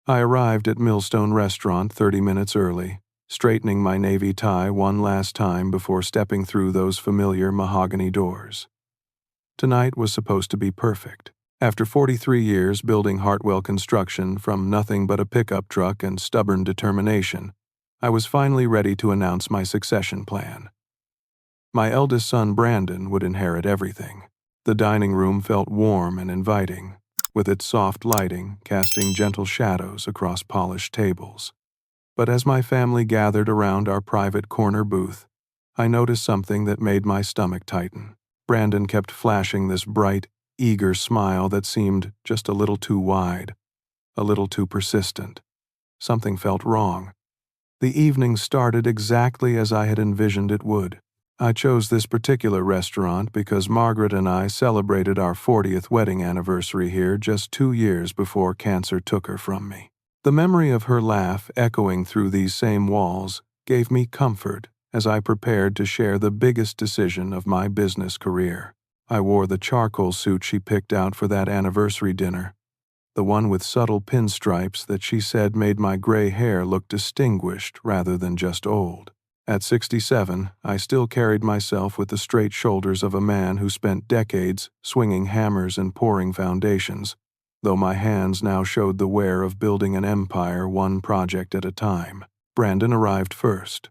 I arrived at Millstone Restaurant 30 minutes early, straightening my navy tie one last time before stepping through those familiar mahogany doors. Tonight was supposed to be perfect. After 43 years building Hartwell Construction from nothing but a pickup truck and stubborn determination, I was finally ready to announce my succession plan. My eldest son Brandon would inherit everything. The dining room felt warm and inviting, with its soft lighting casting gentle shadows across polished tables. But as my family gathered around our private corner booth, I noticed something that made my stomach tighten. Brandon kept flashing this bright, eager smile that seemed just a little too wide, a little too persistent. Something felt wrong. The evening started exactly as I had envisioned it would. I chose this particular restaurant because Margaret and I celebrated our 40th wedding anniversary here just 2 years before cancer took her from me. The memory of her laugh echoing through these same walls gave me comfort as I prepared to share the biggest decision of my business career. I wore the charcoal suit she picked out for that anniversary dinner, the one with subtle pinstripes that she said made my gray hair look distinguished rather than just old. At 67, I still carried myself with the straight shoulders of a man who spent decades swinging hammers and pouring foundations, though my hands now showed the wear of building an empire one project at a time. Brandon arrived first,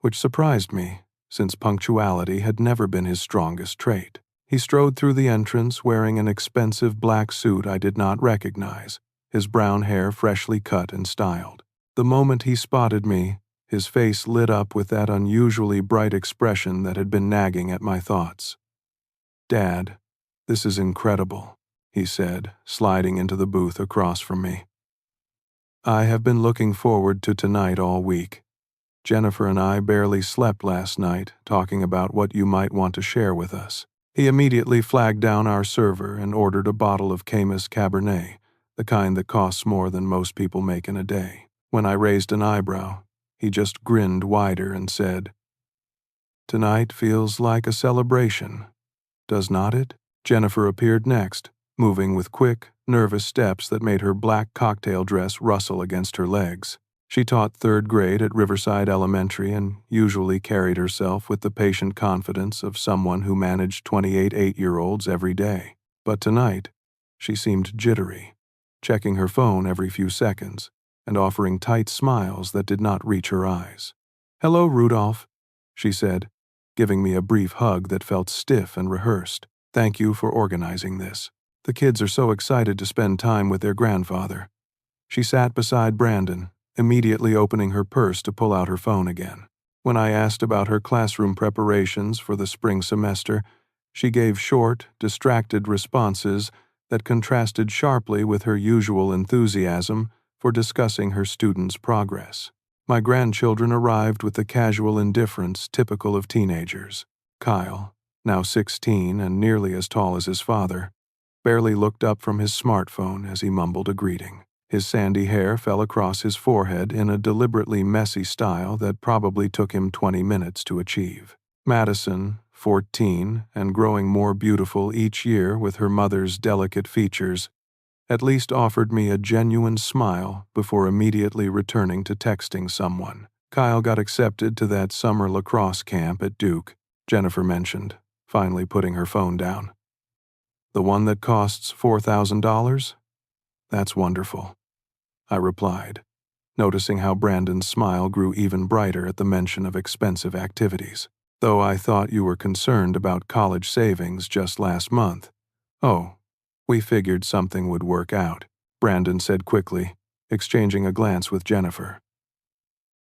which surprised me, since punctuality had never been his strongest trait. He strode through the entrance wearing an expensive black suit I did not recognize, his brown hair freshly cut and styled. The moment he spotted me, his face lit up with that unusually bright expression that had been nagging at my thoughts. "Dad, this is incredible," he said, sliding into the booth across from me. "I have been looking forward to tonight all week. Jennifer and I barely slept last night, talking about what you might want to share with us." He immediately flagged down our server and ordered a bottle of Caymus Cabernet, the kind that costs more than most people make in a day. When I raised an eyebrow, he just grinned wider and said, "Tonight feels like a celebration, does not it?" Jennifer appeared next, moving with quick, nervous steps that made her black cocktail dress rustle against her legs. She taught 3rd grade at Riverside Elementary and usually carried herself with the patient confidence of someone who managed 28 8-year-olds every day. But tonight, she seemed jittery, checking her phone every few seconds and offering tight smiles that did not reach her eyes. "Hello, Rudolph," she said, giving me a brief hug that felt stiff and rehearsed. "Thank you for organizing this. The kids are so excited to spend time with their grandfather." She sat beside Brandon, immediately opening her purse to pull out her phone again. When I asked about her classroom preparations for the spring semester, she gave short, distracted responses that contrasted sharply with her usual enthusiasm for discussing her students' progress. My grandchildren arrived with the casual indifference typical of teenagers. Kyle, now 16 and nearly as tall as his father, barely looked up from his smartphone as he mumbled a greeting. His sandy hair fell across his forehead in a deliberately messy style that probably took him 20 minutes to achieve. Madison, 14, and growing more beautiful each year with her mother's delicate features, at least offered me a genuine smile before immediately returning to texting someone. "Kyle got accepted to that summer lacrosse camp at Duke," Jennifer mentioned, finally putting her phone down. "The one that costs $4,000? That's wonderful," I replied, noticing how Brandon's smile grew even brighter at the mention of expensive activities. "Though I thought you were concerned about college savings just last month." "Oh, we figured something would work out," Brandon said quickly, exchanging a glance with Jennifer.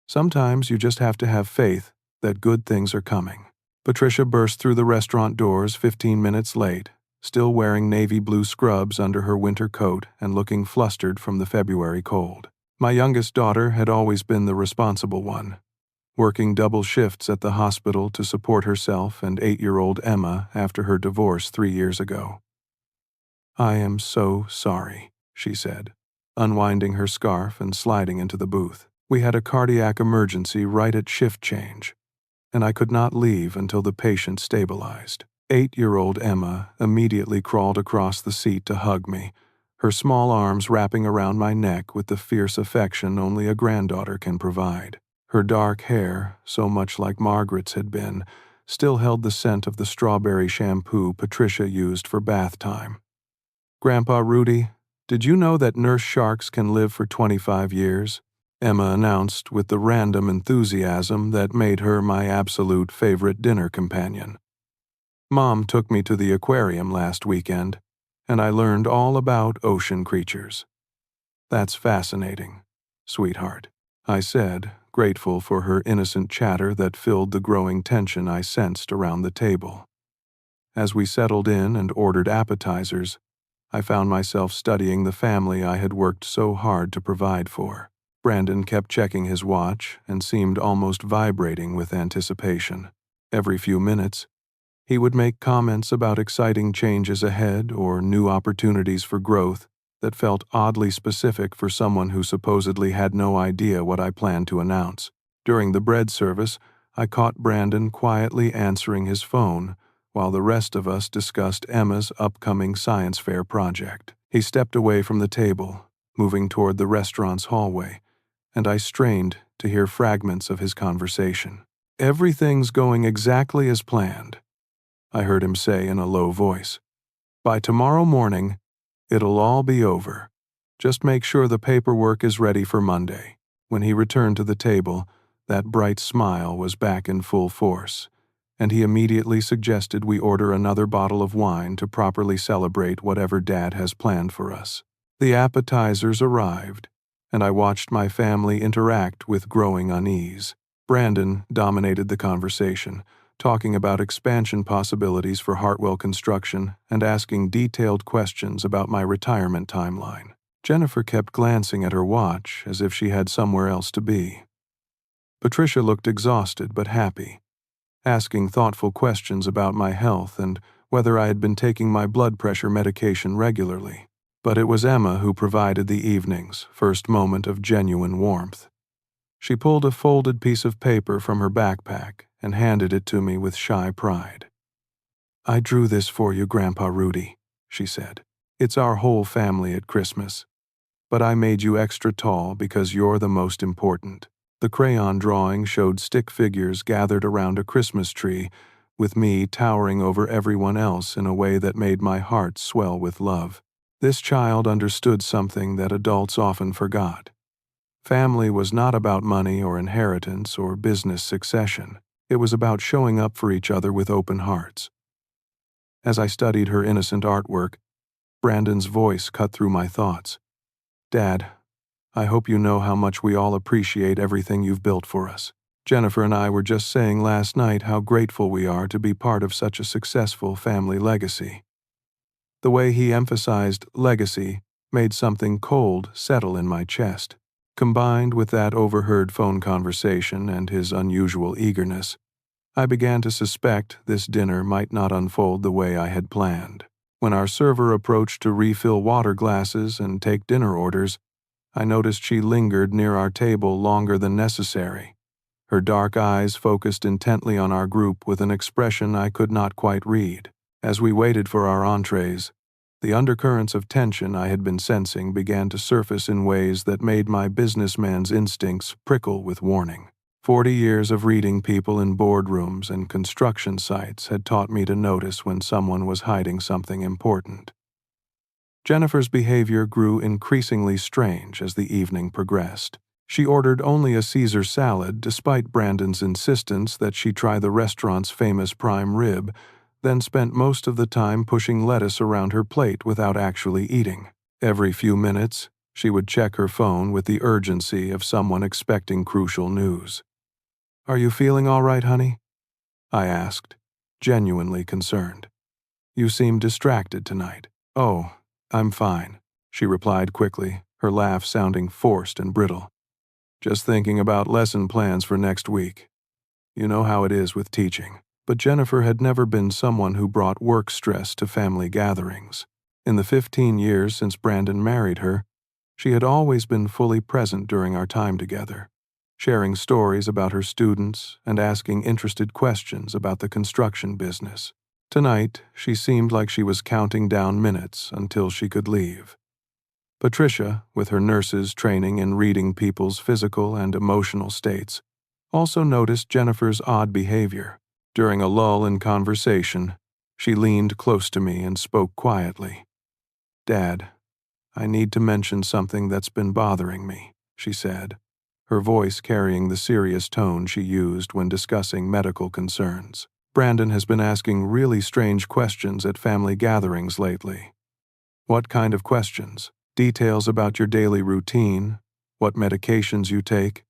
"Sometimes you just have to have faith that good things are coming." Patricia burst through the restaurant doors 15 minutes late, still wearing navy blue scrubs under her winter coat and looking flustered from the February cold. My youngest daughter had always been the responsible one, working double shifts at the hospital to support herself and 8-year-old Emma after her divorce 3 years ago. "I am so sorry," she said, unwinding her scarf and sliding into the booth. "We had a cardiac emergency right at shift change, and I could not leave until the patient stabilized." 8-year-old Emma immediately crawled across the seat to hug me, her small arms wrapping around my neck with the fierce affection only a granddaughter can provide. Her dark hair, so much like Margaret's had been, still held the scent of the strawberry shampoo Patricia used for bath time. "Grandpa Rudy, did you know that nurse sharks can live for 25 years? Emma announced with the random enthusiasm that made her my absolute favorite dinner companion. Mom took me to the aquarium last weekend, and I learned all about ocean creatures. That's fascinating, sweetheart," I said, grateful for her innocent chatter that filled the growing tension I sensed around the table. As we settled in and ordered appetizers, I found myself studying the family I had worked so hard to provide for. Brandon kept checking his watch and seemed almost vibrating with anticipation. Every few minutes, he would make comments about exciting changes ahead or new opportunities for growth that felt oddly specific for someone who supposedly had no idea what I planned to announce. During the bread service, I caught Brandon quietly answering his phone while the rest of us discussed Emma's upcoming science fair project. He stepped away from the table, moving toward the restaurant's hallway, and I strained to hear fragments of his conversation. "Everything's going exactly as planned," I heard him say in a low voice. "By tomorrow morning, it'll all be over. Just make sure the paperwork is ready for Monday." When he returned to the table, that bright smile was back in full force, and he immediately suggested we order another bottle of wine to properly celebrate whatever Dad has planned for us. The appetizers arrived, and I watched my family interact with growing unease. Brandon dominated the conversation, talking about expansion possibilities for Hartwell Construction and asking detailed questions about my retirement timeline. Jennifer kept glancing at her watch as if she had somewhere else to be. Patricia looked exhausted but happy, asking thoughtful questions about my health and whether I had been taking my blood pressure medication regularly. But it was Emma who provided the evening's first moment of genuine warmth. She pulled a folded piece of paper from her backpack and handed it to me with shy pride. "I drew this for you, Grandpa Rudy," she said. "It's our whole family at Christmas. But I made you extra tall because you're the most important." The crayon drawing showed stick figures gathered around a Christmas tree, with me towering over everyone else in a way that made my heart swell with love. This child understood something that adults often forgot. Family was not about money or inheritance or business succession. It was about showing up for each other with open hearts. As I studied her innocent artwork, Brandon's voice cut through my thoughts. "Dad, I hope you know how much we all appreciate everything you've built for us. Jennifer and I were just saying last night how grateful we are to be part of such a successful family legacy." The way he emphasized legacy made something cold settle in my chest. Combined with that overheard phone conversation and his unusual eagerness, I began to suspect this dinner might not unfold the way I had planned. When our server approached to refill water glasses and take dinner orders, I noticed she lingered near our table longer than necessary. Her dark eyes focused intently on our group with an expression I could not quite read. As we waited for our entrees, the undercurrents of tension I had been sensing began to surface in ways that made my businessman's instincts prickle with warning. 40 years of reading people in boardrooms and construction sites had taught me to notice when someone was hiding something important. Jennifer's behavior grew increasingly strange as the evening progressed. She ordered only a Caesar salad despite Brandon's insistence that she try the restaurant's famous prime rib, then spent most of the time pushing lettuce around her plate without actually eating. Every few minutes, she would check her phone with the urgency of someone expecting crucial news. "Are you feeling all right, honey?" I asked, genuinely concerned. "You seem distracted tonight." "Oh, I'm fine," she replied quickly, her laugh sounding forced and brittle. "Just thinking about lesson plans for next week. You know how it is with teaching." But Jennifer had never been someone who brought work stress to family gatherings. In the 15 years since Brandon married her, she had always been fully present during our time together, sharing stories about her students and asking interested questions about the construction business. Tonight, she seemed like she was counting down minutes until she could leave. Patricia, with her nurse's training in reading people's physical and emotional states, also noticed Jennifer's odd behavior. During a lull in conversation, she leaned close to me and spoke quietly. "Dad, I need to mention something that's been bothering me," she said, her voice carrying the serious tone she used when discussing medical concerns. "Brandon has been asking really strange questions at family gatherings lately." "What kind of questions?" "Details about your daily routine, what medications you take,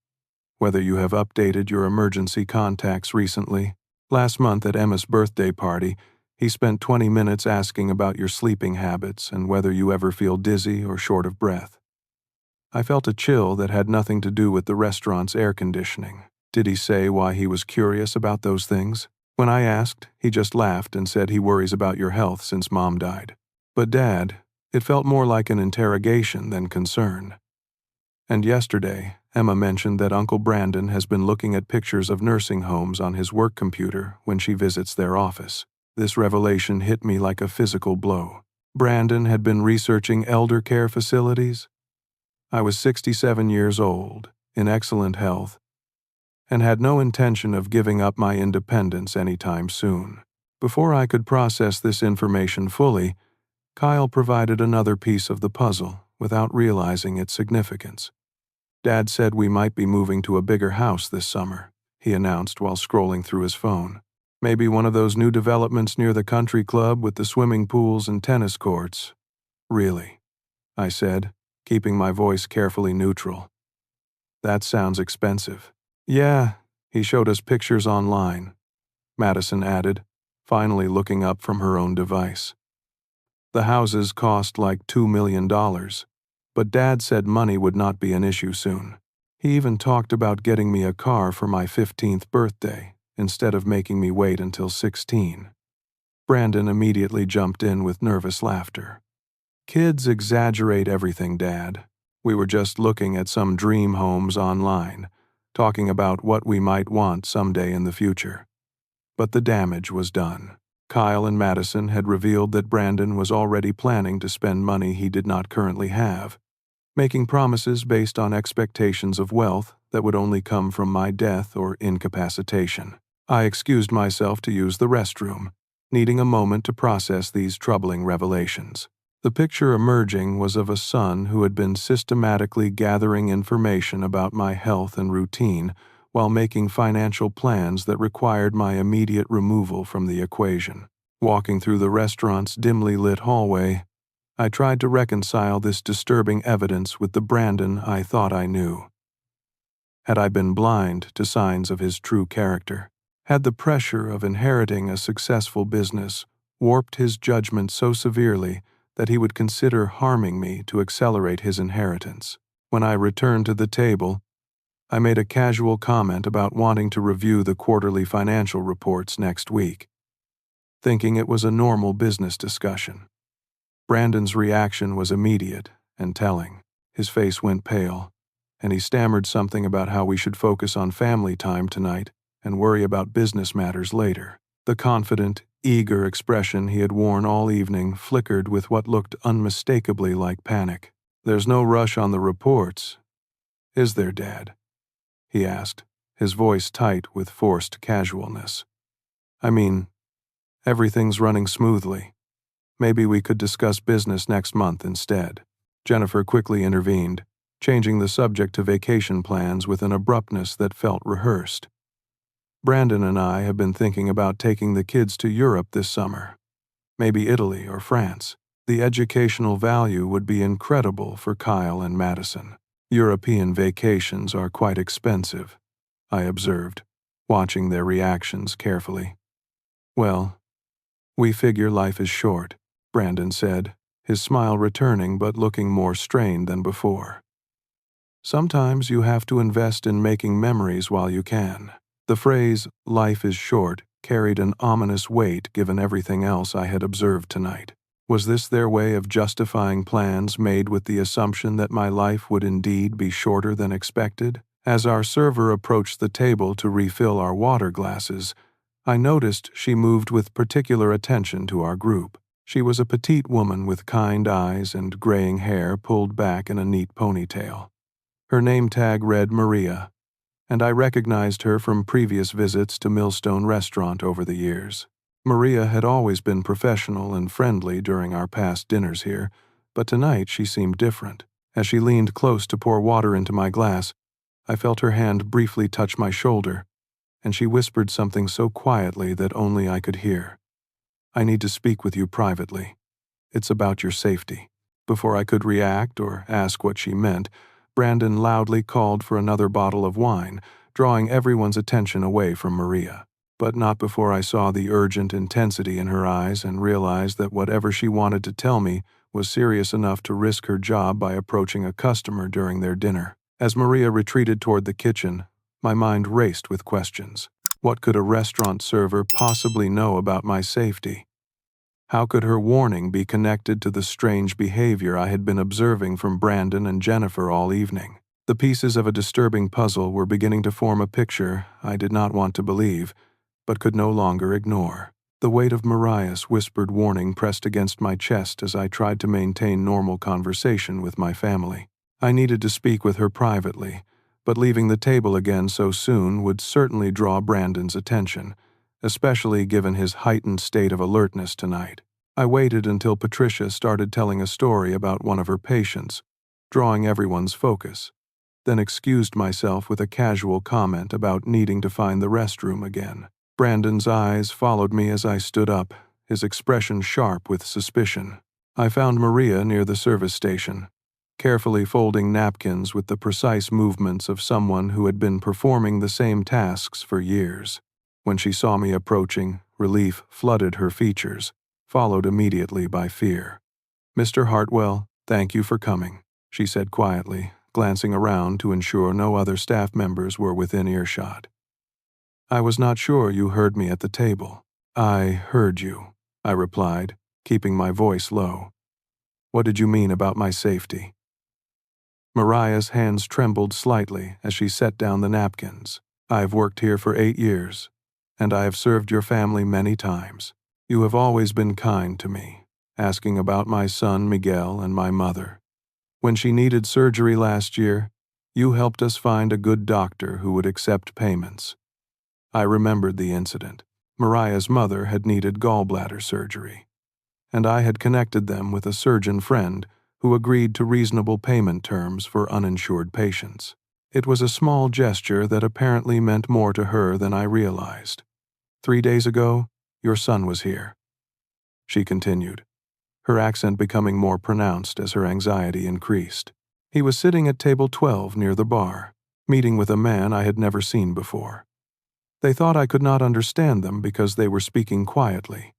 whether you have updated your emergency contacts recently. Last month at Emma's birthday party, he spent 20 minutes asking about your sleeping habits and whether you ever feel dizzy or short of breath." I felt a chill that had nothing to do with the restaurant's air conditioning. Did he say why he was curious about those things? When I asked, he just laughed and said he worries about your health since Mom died. But Dad, it felt more like an interrogation than concern. And yesterday, Emma mentioned that Uncle Brandon has been looking at pictures of nursing homes on his work computer when she visits their office. This revelation hit me like a physical blow. Brandon had been researching elder care facilities. I was 67 years old, in excellent health, and had no intention of giving up my independence anytime soon. Before I could process this information fully, Kyle provided another piece of the puzzle without realizing its significance. "Dad said we might be moving to a bigger house this summer," he announced while scrolling through his phone. "Maybe one of those new developments near the country club with the swimming pools and tennis courts." "Really?" I said, keeping my voice carefully neutral. "That sounds expensive." "Yeah," he showed us pictures online, Madison added, finally looking up from her own device. "The houses cost like $2 million, but Dad said money would not be an issue soon. He even talked about getting me a car for my 15th birthday, instead of making me wait until 16. Brandon immediately jumped in with nervous laughter. "Kids exaggerate everything, Dad. We were just looking at some dream homes online, talking about what we might want someday in the future." But the damage was done. Kyle and Madison had revealed that Brandon was already planning to spend money he did not currently have, making promises based on expectations of wealth that would only come from my death or incapacitation. I excused myself to use the restroom, needing a moment to process these troubling revelations. The picture emerging was of a son who had been systematically gathering information about my health and routine while making financial plans that required my immediate removal from the equation. Walking through the restaurant's dimly lit hallway, I tried to reconcile this disturbing evidence with the Brandon I thought I knew. Had I been blind to signs of his true character? Had the pressure of inheriting a successful business warped his judgment so severely that he would consider harming me to accelerate his inheritance? When I returned to the table, I made a casual comment about wanting to review the quarterly financial reports next week, thinking it was a normal business discussion. Brandon's reaction was immediate and telling. His face went pale, and he stammered something about how we should focus on family time tonight and worry about business matters later. The confident, eager expression he had worn all evening flickered with what looked unmistakably like panic. "There's no rush on the reports, is there, Dad?" he asked, his voice tight with forced casualness. "I mean, everything's running smoothly. Maybe we could discuss business next month instead." Jennifer quickly intervened, changing the subject to vacation plans with an abruptness that felt rehearsed. "Brandon and I have been thinking about taking the kids to Europe this summer. Maybe Italy or France. The educational value would be incredible for Kyle and Madison. European vacations are quite expensive," I observed, watching their reactions carefully. "Well, we figure life is short," Brandon said, his smile returning but looking more strained than before. "Sometimes you have to invest in making memories while you can." The phrase, "life is short," carried an ominous weight given everything else I had observed tonight. Was this their way of justifying plans made with the assumption that my life would indeed be shorter than expected? As our server approached the table to refill our water glasses, I noticed she moved with particular attention to our group. She was a petite woman with kind eyes and graying hair pulled back in a neat ponytail. Her name tag read Maria, and I recognized her from previous visits to Millstone Restaurant over the years. Maria had always been professional and friendly during our past dinners here, but tonight she seemed different. As she leaned close to pour water into my glass, I felt her hand briefly touch my shoulder, and she whispered something so quietly that only I could hear. "I need to speak with you privately. It's about your safety." Before I could react or ask what she meant, Brandon loudly called for another bottle of wine, drawing everyone's attention away from Maria. But not before I saw the urgent intensity in her eyes and realized that whatever she wanted to tell me was serious enough to risk her job by approaching a customer during their dinner. As Maria retreated toward the kitchen, my mind raced with questions. What could a restaurant server possibly know about my safety? How could her warning be connected to the strange behavior I had been observing from Brandon and Jennifer all evening? The pieces of a disturbing puzzle were beginning to form a picture I did not want to believe, but could no longer ignore. The weight of Mariah's whispered warning pressed against my chest as I tried to maintain normal conversation with my family. I needed to speak with her privately, but leaving the table again so soon would certainly draw Brandon's attention, especially given his heightened state of alertness tonight. I waited until Patricia started telling a story about one of her patients, drawing everyone's focus, then excused myself with a casual comment about needing to find the restroom again. Brandon's eyes followed me as I stood up, his expression sharp with suspicion. I found Maria near the service station, carefully folding napkins with the precise movements of someone who had been performing the same tasks for years. When she saw me approaching, relief flooded her features, followed immediately by fear. "Mr. Hartwell, thank you for coming," she said quietly, glancing around to ensure no other staff members were within earshot. "I was not sure you heard me at the table." "I heard you," I replied, keeping my voice low. "What did you mean about my safety?" Mariah's hands trembled slightly as she set down the napkins. "I've worked here for 8 years, and I have served your family many times. You have always been kind to me, asking about my son Miguel and my mother. When she needed surgery last year, you helped us find a good doctor who would accept payments." I remembered the incident. Mariah's mother had needed gallbladder surgery, and I had connected them with a surgeon friend who agreed to reasonable payment terms for uninsured patients. It was a small gesture that apparently meant more to her than I realized. "3 days ago, your son was here," she continued, her accent becoming more pronounced as her anxiety increased. "He was sitting at table 12 near the bar, meeting with a man I had never seen before. They thought I could not understand them because they were speaking quietly,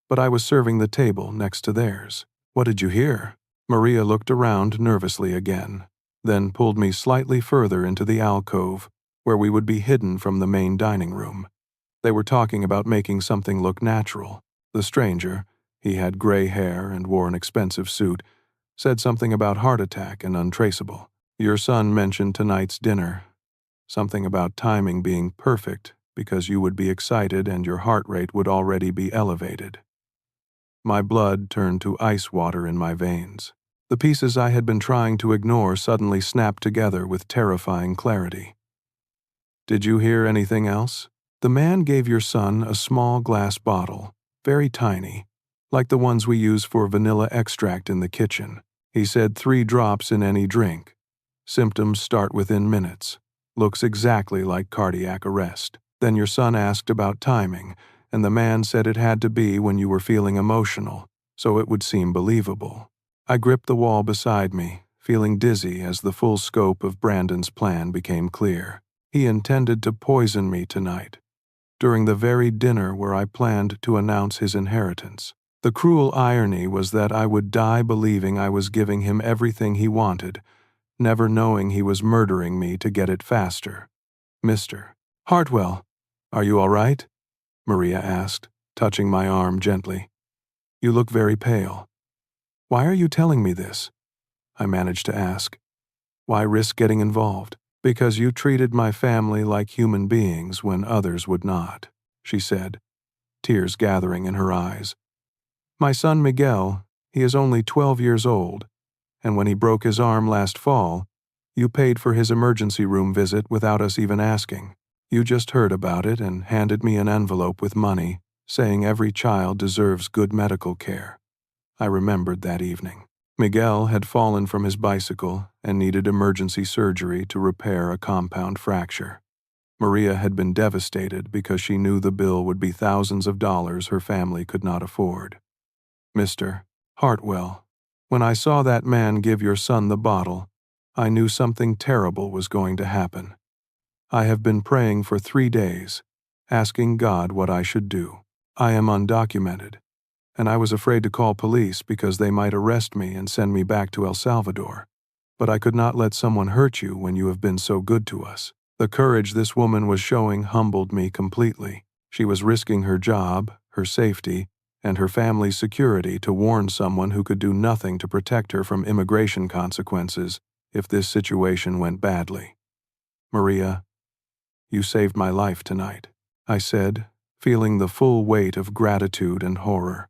but I was serving the table next to theirs." "What did you hear?" Maria looked around nervously again, then pulled me slightly further into the alcove, where we would be hidden from the main dining room. They were talking about making something look natural. The stranger, he had gray hair and wore an expensive suit, said something about heart attack and untraceable. Your son mentioned tonight's dinner, something about timing being perfect because you would be excited and your heart rate would already be elevated. My blood turned to ice water in my veins. The pieces I had been trying to ignore suddenly snapped together with terrifying clarity. "Did you hear anything else?" "The man gave your son a small glass bottle, very tiny, like the ones we use for vanilla extract in the kitchen. He said 3 drops in any drink. Symptoms start within minutes. Looks exactly like cardiac arrest. Then your son asked about timing, and the man said it had to be when you were feeling emotional, so it would seem believable." I gripped the wall beside me, feeling dizzy as the full scope of Brandon's plan became clear. He intended to poison me tonight, during the very dinner where I planned to announce his inheritance. The cruel irony was that I would die believing I was giving him everything he wanted, never knowing he was murdering me to get it faster. "Mr. Hartwell, are you all right?" Maria asked, touching my arm gently. "You look very pale." "Why are you telling me this?" I managed to ask. "Why risk getting involved?" "Because you treated my family like human beings when others would not," she said, tears gathering in her eyes. My son Miguel, he is only 12 years old, and when he broke his arm last fall, you paid for his emergency room visit without us even asking. You just heard about it and handed me an envelope with money, saying every child deserves good medical care. I remembered that evening. Miguel had fallen from his bicycle and needed emergency surgery to repair a compound fracture. Maria had been devastated because she knew the bill would be thousands of dollars her family could not afford. Mr. Hartwell, when I saw that man give your son the bottle, I knew something terrible was going to happen. I have been praying for 3 days, asking God what I should do. I am undocumented, and I was afraid to call police because they might arrest me and send me back to El Salvador. But I could not let someone hurt you when you have been so good to us. The courage this woman was showing humbled me completely. She was risking her job, her safety, and her family's security to warn someone who could do nothing to protect her from immigration consequences if this situation went badly. Maria, you saved my life tonight, I said, feeling the full weight of gratitude and horror.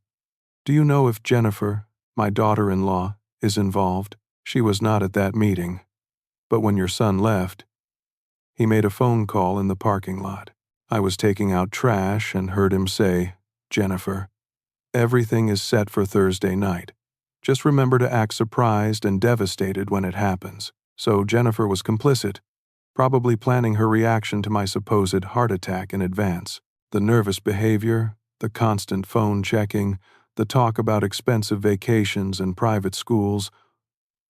Do you know if Jennifer, my daughter-in-law, is involved? She was not at that meeting, but when your son left, he made a phone call in the parking lot. I was taking out trash and heard him say, Jennifer, everything is set for Thursday night. Just remember to act surprised and devastated when it happens. So Jennifer was complicit, probably planning her reaction to my supposed heart attack in advance. The nervous behavior, the constant phone checking, the talk about expensive vacations and private schools,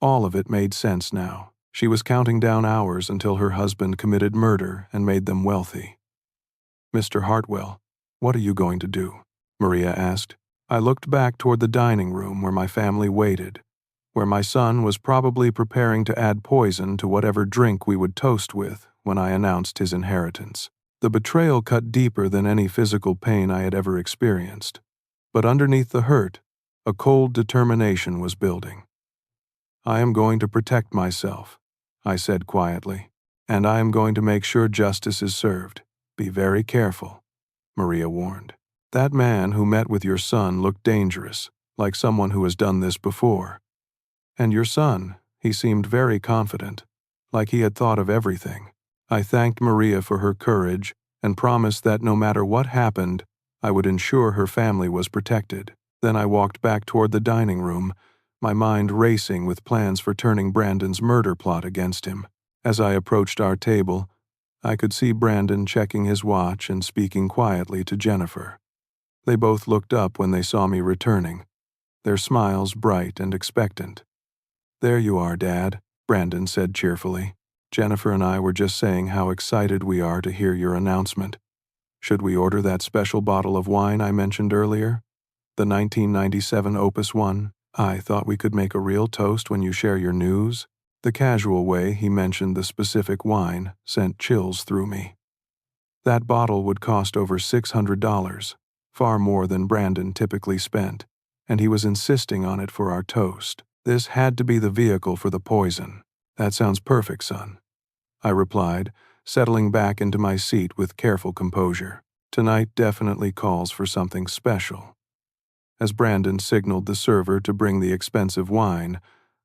all of it made sense now. She was counting down hours until her husband committed murder and made them wealthy. Mr. Hartwell, what are you going to do? Maria asked. I looked back toward the dining room where my family waited, where my son was probably preparing to add poison to whatever drink we would toast with when I announced his inheritance. The betrayal cut deeper than any physical pain I had ever experienced, but underneath the hurt, a cold determination was building. I am going to protect myself, I said quietly, and I am going to make sure justice is served. Be very careful, Maria warned. That man who met with your son looked dangerous, like someone who has done this before. And your son, he seemed very confident, like he had thought of everything. I thanked Maria for her courage and promised that no matter what happened, I would ensure her family was protected. Then I walked back toward the dining room, my mind racing with plans for turning Brandon's murder plot against him. As I approached our table, I could see Brandon checking his watch and speaking quietly to Jennifer. They both looked up when they saw me returning, their smiles bright and expectant. There you are, Dad, Brandon said cheerfully. Jennifer and I were just saying how excited we are to hear your announcement. Should we order that special bottle of wine I mentioned earlier? The 1997 Opus 1? I thought we could make a real toast when you share your news. The casual way he mentioned the specific wine sent chills through me. That bottle would cost over $600, far more than Brandon typically spent, and he was insisting on it for our toast. This had to be the vehicle for the poison. That sounds perfect, son, I replied, settling back into my seat with careful composure. Tonight definitely calls for something special. As Brandon signaled the server to bring the expensive wine,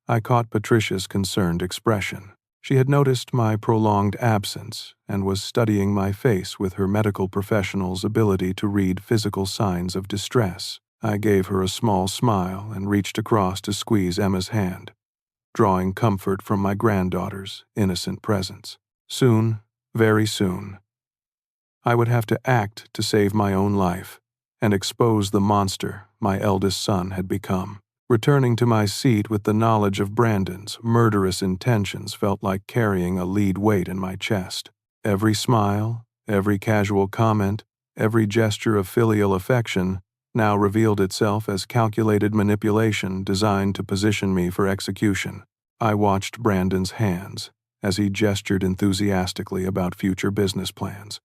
I caught Patricia's concerned expression. She had noticed my prolonged absence and was studying my face with her medical professional's ability to read physical signs of distress. I gave her a small smile and reached across to squeeze Emma's hand, drawing comfort from my granddaughter's innocent presence. Soon, very soon, I would have to act to save my own life and expose the monster my eldest son had become. Returning to my seat with the knowledge of Brandon's murderous intentions felt like carrying a lead weight in my chest. Every smile, every casual comment, every gesture of filial affection now revealed itself as calculated manipulation designed to position me for execution. I watched Brandon's hands as he gestured enthusiastically about future business plans,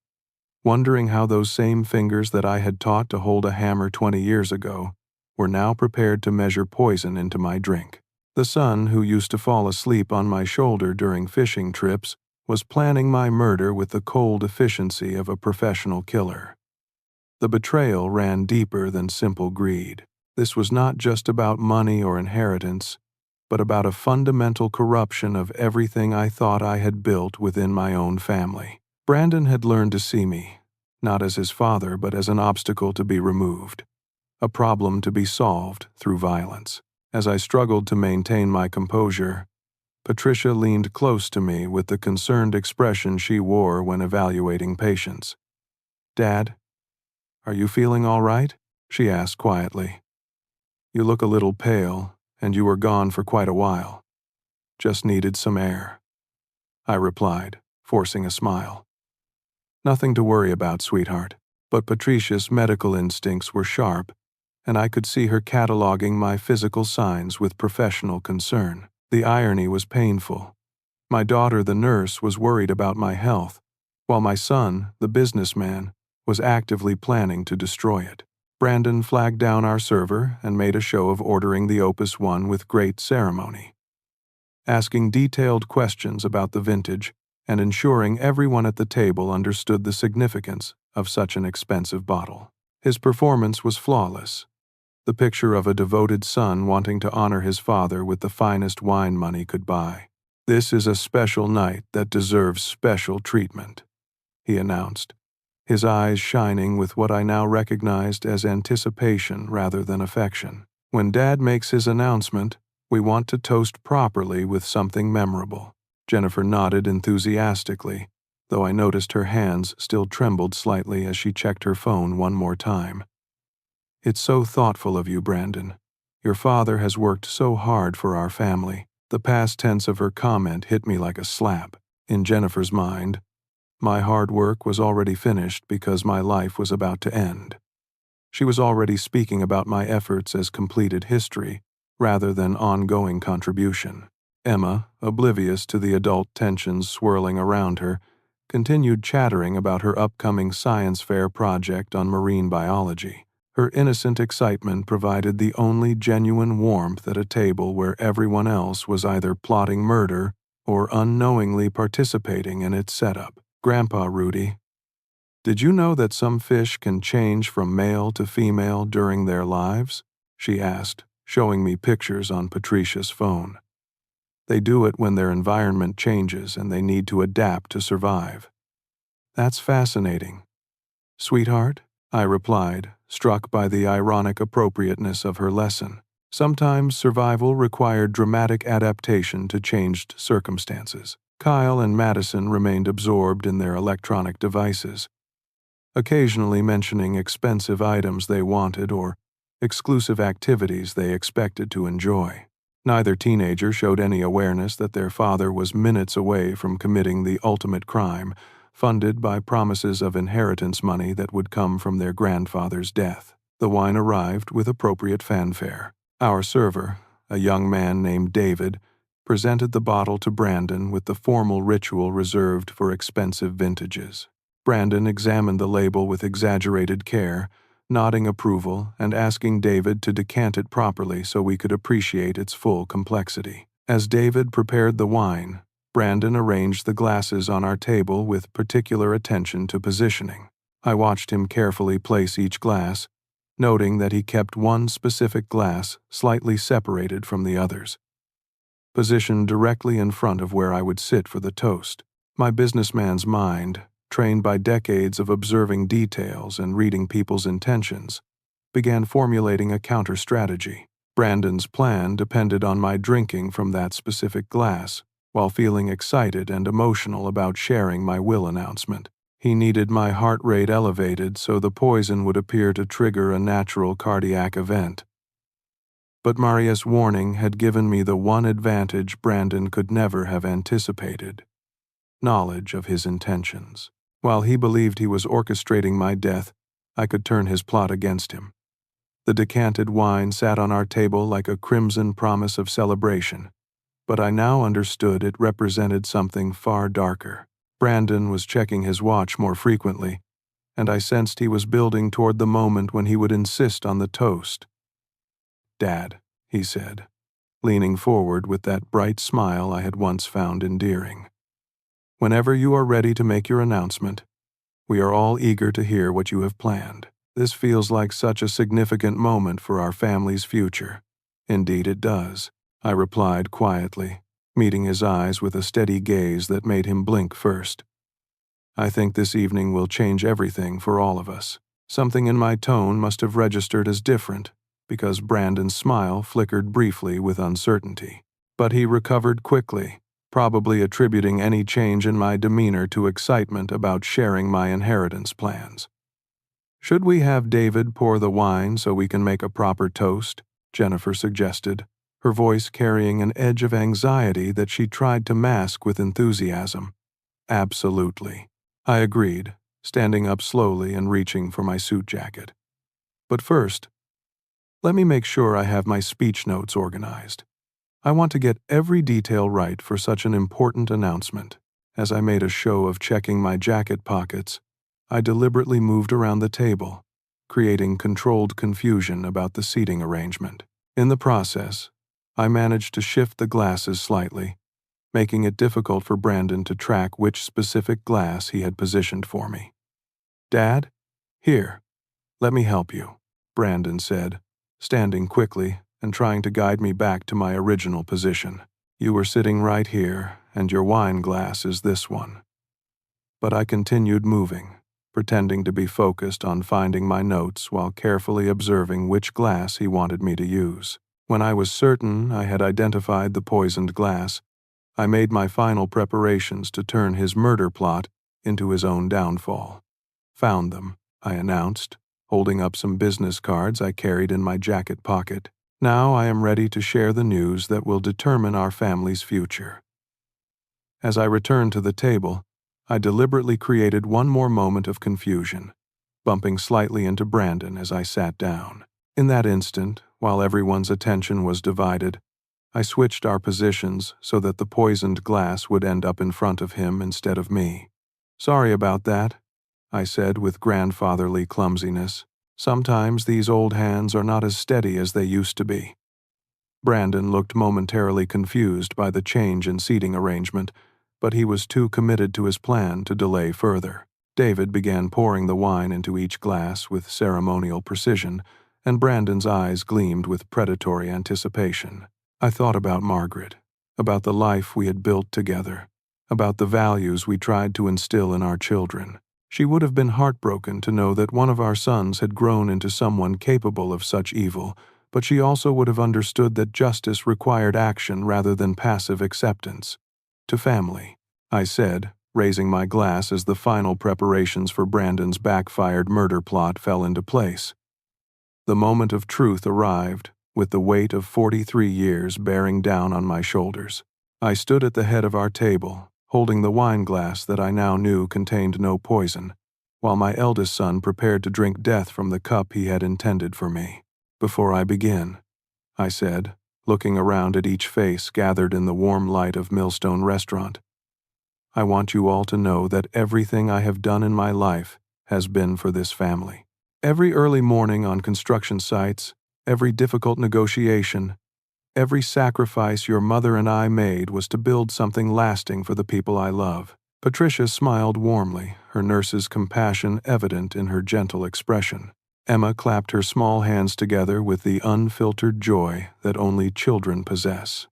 wondering how those same fingers that I had taught to hold a hammer 20 years ago were now prepared to measure poison into my drink. The son, who used to fall asleep on my shoulder during fishing trips, was planning my murder with the cold efficiency of a professional killer. The betrayal ran deeper than simple greed. This was not just about money or inheritance, but about a fundamental corruption of everything I thought I had built within my own family. Brandon had learned to see me, not as his father, but as an obstacle to be removed, a problem to be solved through violence. As I struggled to maintain my composure, Patricia leaned close to me with the concerned expression she wore when evaluating patients. "Dad, are you feeling all right?" she asked quietly. "You look a little pale, and you were gone for quite a while. Just needed some air," I replied, forcing a smile. "Nothing to worry about, sweetheart." But Patricia's medical instincts were sharp, and I could see her cataloging my physical signs with professional concern. The irony was painful. My daughter, the nurse, was worried about my health, while my son, the businessman, was actively planning to destroy it. Brandon flagged down our server and made a show of ordering the Opus 1 with great ceremony, asking detailed questions about the vintage and ensuring everyone at the table understood the significance of such an expensive bottle. His performance was flawless, the picture of a devoted son wanting to honor his father with the finest wine money could buy. "This is a special night that deserves special treatment," he announced, his eyes shining with what I now recognized as anticipation rather than affection. "When Dad makes his announcement, we want to toast properly with something memorable." Jennifer nodded enthusiastically, though I noticed her hands still trembled slightly as she checked her phone one more time. "It's so thoughtful of you, Brandon. Your father has worked so hard for our family." The past tense of her comment hit me like a slap. In Jennifer's mind, my hard work was already finished because my life was about to end. She was already speaking about my efforts as completed history rather than ongoing contribution. Emma, oblivious to the adult tensions swirling around her, continued chattering about her upcoming science fair project on marine biology. Her innocent excitement provided the only genuine warmth at a table where everyone else was either plotting murder or unknowingly participating in its setup. "Grandpa Rudy, did you know that some fish can change from male to female during their lives?" she asked, showing me pictures on Patricia's phone. "They do it when their environment changes and they need to adapt to survive." "That's fascinating, sweetheart," I replied, struck by the ironic appropriateness of her lesson. Sometimes survival required dramatic adaptation to changed circumstances. Kyle and Madison remained absorbed in their electronic devices, occasionally mentioning expensive items they wanted or exclusive activities they expected to enjoy. Neither teenager showed any awareness that their father was minutes away from committing the ultimate crime, funded by promises of inheritance money that would come from their grandfather's death. The wine arrived with appropriate fanfare. Our server, a young man named David, presented the bottle to Brandon with the formal ritual reserved for expensive vintages. Brandon examined the label with exaggerated care, nodding approval and asking David to decant it properly so we could appreciate its full complexity. As David prepared the wine, Brandon arranged the glasses on our table with particular attention to positioning. I watched him carefully place each glass, noting that he kept one specific glass slightly separated from the others, positioned directly in front of where I would sit for the toast. My businessman's mind, trained by decades of observing details and reading people's intentions, began formulating a counter-strategy. Brandon's plan depended on my drinking from that specific glass, while feeling excited and emotional about sharing my will announcement. He needed my heart rate elevated so the poison would appear to trigger a natural cardiac event. But Maria's warning had given me the one advantage Brandon could never have anticipated: knowledge of his intentions. While he believed he was orchestrating my death, I could turn his plot against him. The decanted wine sat on our table like a crimson promise of celebration, but I now understood it represented something far darker. Brandon was checking his watch more frequently, and I sensed he was building toward the moment when he would insist on the toast. "Dad," he said, leaning forward with that bright smile I had once found endearing. "Whenever you are ready to make your announcement, we are all eager to hear what you have planned." This feels like such a significant moment for our family's future. Indeed it does, I replied quietly, meeting his eyes with a steady gaze that made him blink first. I think this evening will change everything for all of us. Something in my tone must have registered as different, because Brandon's smile flickered briefly with uncertainty. But he recovered quickly, probably attributing any change in my demeanor to excitement about sharing my inheritance plans. "Should we have David pour the wine so we can make a proper toast?" Jennifer suggested, her voice carrying an edge of anxiety that she tried to mask with enthusiasm. "Absolutely," I agreed, standing up slowly and reaching for my suit jacket. "But first, let me make sure I have my speech notes organized. I want to get every detail right for such an important announcement." As I made a show of checking my jacket pockets, I deliberately moved around the table, creating controlled confusion about the seating arrangement. In the process, I managed to shift the glasses slightly, making it difficult for Brandon to track which specific glass he had positioned for me. "Dad? Here, let me help you," Brandon said, standing quickly and trying to guide me back to my original position. "You were sitting right here, and your wine glass is this one." But I continued moving, pretending to be focused on finding my notes while carefully observing which glass he wanted me to use. When I was certain I had identified the poisoned glass, I made my final preparations to turn his murder plot into his own downfall. "Found them," I announced, holding up some business cards I carried in my jacket pocket. "Now I am ready to share the news that will determine our family's future." As I returned to the table, I deliberately created one more moment of confusion, bumping slightly into Brandon as I sat down. In that instant, while everyone's attention was divided, I switched our positions so that the poisoned glass would end up in front of him instead of me. "Sorry about that," I said with grandfatherly clumsiness. "Sometimes these old hands are not as steady as they used to be." Brandon looked momentarily confused by the change in seating arrangement, but he was too committed to his plan to delay further. David began pouring the wine into each glass with ceremonial precision, and Brandon's eyes gleamed with predatory anticipation. I thought about Margaret, about the life we had built together, about the values we tried to instill in our children. She would have been heartbroken to know that one of our sons had grown into someone capable of such evil, but she also would have understood that justice required action rather than passive acceptance. "To family," I said, raising my glass as the final preparations for Brandon's backfired murder plot fell into place. The moment of truth arrived, with the weight of 43 years bearing down on my shoulders. I stood at the head of our table, holding the wine glass that I now knew contained no poison, while my eldest son prepared to drink death from the cup he had intended for me. "Before I begin," I said, looking around at each face gathered in the warm light of Millstone Restaurant, "I want you all to know that everything I have done in my life has been for this family. Every early morning on construction sites, every difficult negotiation, every sacrifice your mother and I made was to build something lasting for the people I love." Patricia smiled warmly, her nurse's compassion evident in her gentle expression. Emma clapped her small hands together with the unfiltered joy that only children possess.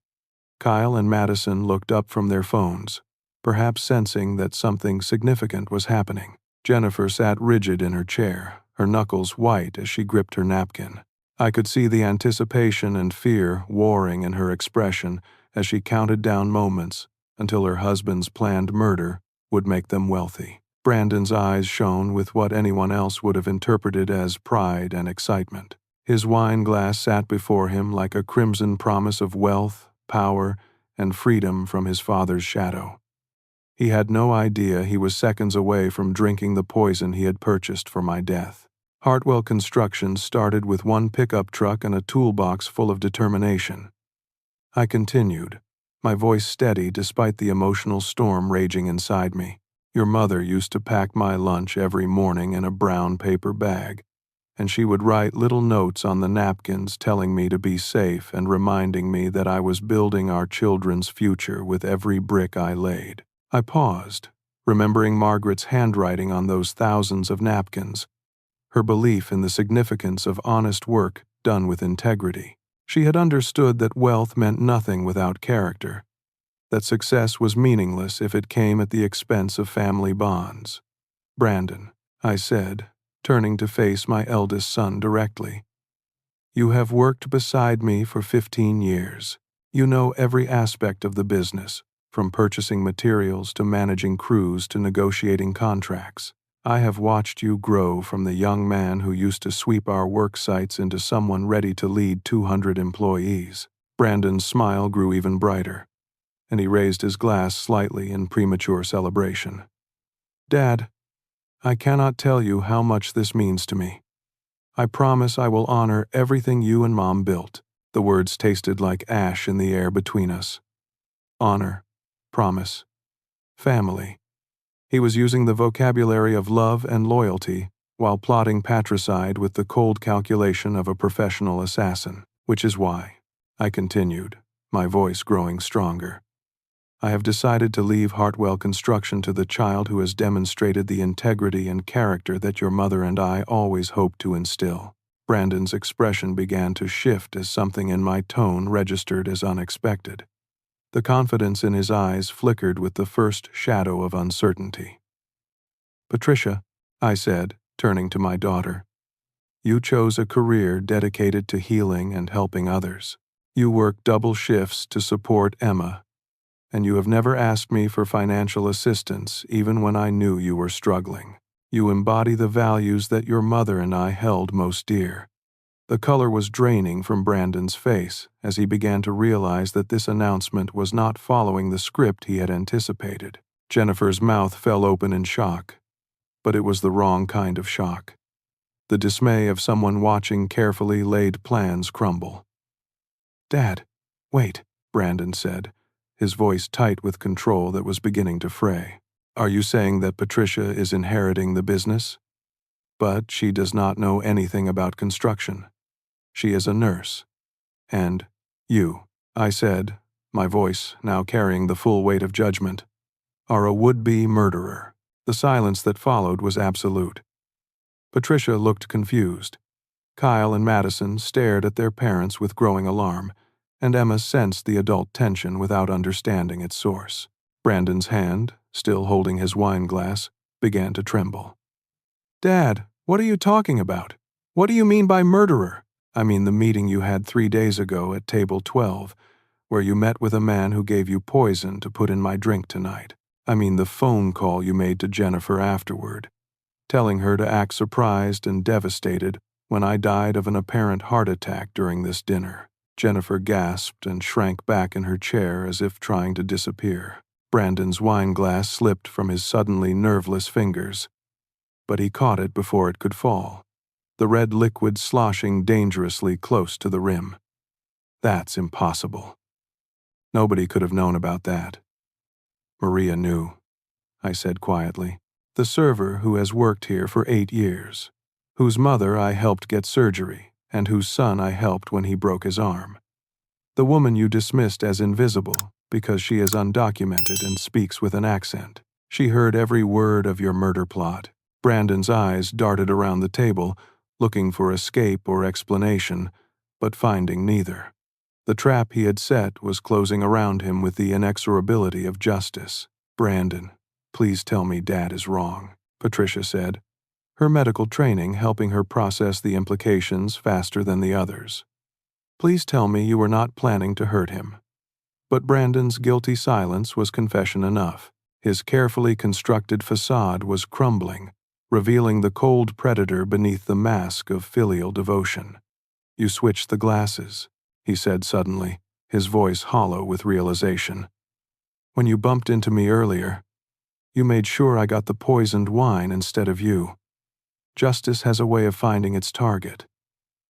Kyle and Madison looked up from their phones, perhaps sensing that something significant was happening. Jennifer sat rigid in her chair, her knuckles white as she gripped her napkin. I could see the anticipation and fear warring in her expression as she counted down moments until her husband's planned murder would make them wealthy. Brandon's eyes shone with what anyone else would have interpreted as pride and excitement. His wine glass sat before him like a crimson promise of wealth, power, and freedom from his father's shadow. He had no idea he was seconds away from drinking the poison he had purchased for my death. Hartwell Construction started with one pickup truck and a toolbox full of determination. I continued, my voice steady despite the emotional storm raging inside me. "Your mother used to pack my lunch every morning in a brown paper bag, and she would write little notes on the napkins telling me to be safe and reminding me that I was building our children's future with every brick I laid." I paused, remembering Margaret's handwriting on those thousands of napkins, her belief in the significance of honest work done with integrity. She had understood that wealth meant nothing without character, that success was meaningless if it came at the expense of family bonds. "Brandon," I said, turning to face my eldest son directly, "you have worked beside me for 15 years. You know every aspect of the business, from purchasing materials to managing crews to negotiating contracts. I have watched you grow from the young man who used to sweep our work sites into someone ready to lead 200 employees." Brandon's smile grew even brighter, and he raised his glass slightly in premature celebration. "Dad, I cannot tell you how much this means to me. I promise I will honor everything you and Mom built." The words tasted like ash in the air between us. Honor, promise, family. He was using the vocabulary of love and loyalty while plotting patricide with the cold calculation of a professional assassin, which is why, I continued, my voice growing stronger, I have decided to leave Hartwell Construction to the child who has demonstrated the integrity and character that your mother and I always hoped to instill. Brandon's expression began to shift as something in my tone registered as unexpected. The confidence in his eyes flickered with the first shadow of uncertainty. "Patricia," I said, turning to my daughter, "you chose a career dedicated to healing and helping others. You work double shifts to support Emma, and you have never asked me for financial assistance even when I knew you were struggling. You embody the values that your mother and I held most dear." The color was draining from Brandon's face as he began to realize that this announcement was not following the script he had anticipated. Jennifer's mouth fell open in shock, but it was the wrong kind of shock. The dismay of someone watching carefully laid plans crumble. "Dad, wait," Brandon said, his voice tight with control that was beginning to fray. "Are you saying that Patricia is inheriting the business? But she does not know anything about construction. She is a nurse. And you," I said, my voice now carrying the full weight of judgment, "are a would-be murderer." The silence that followed was absolute. Patricia looked confused. Kyle and Madison stared at their parents with growing alarm, and Emma sensed the adult tension without understanding its source. Brandon's hand, still holding his wine glass, began to tremble. "Dad, what are you talking about? What do you mean by murderer?" "I mean the meeting you had 3 days ago at table 12, where you met with a man who gave you poison to put in my drink tonight. I mean the phone call you made to Jennifer afterward, telling her to act surprised and devastated when I died of an apparent heart attack during this dinner." Jennifer gasped and shrank back in her chair as if trying to disappear. Brandon's wine glass slipped from his suddenly nerveless fingers, but he caught it before it could fall, the red liquid sloshing dangerously close to the rim. "That's impossible. Nobody could have known about that." "Maria knew," I said quietly. "The server who has worked here for 8 years, whose mother I helped get surgery, and whose son I helped when he broke his arm. The woman you dismissed as invisible because she is undocumented and speaks with an accent. She heard every word of your murder plot." Brandon's eyes darted around the table, looking for escape or explanation, but finding neither. The trap he had set was closing around him with the inexorability of justice. "Brandon, please tell me Dad is wrong," Patricia said, her medical training helping her process the implications faster than the others. "Please tell me you were not planning to hurt him." But Brandon's guilty silence was confession enough. His carefully constructed facade was crumbling, revealing the cold predator beneath the mask of filial devotion. "You switched the glasses," he said suddenly, his voice hollow with realization. "When you bumped into me earlier, you made sure I got the poisoned wine instead of you. Justice has a way of finding its target,"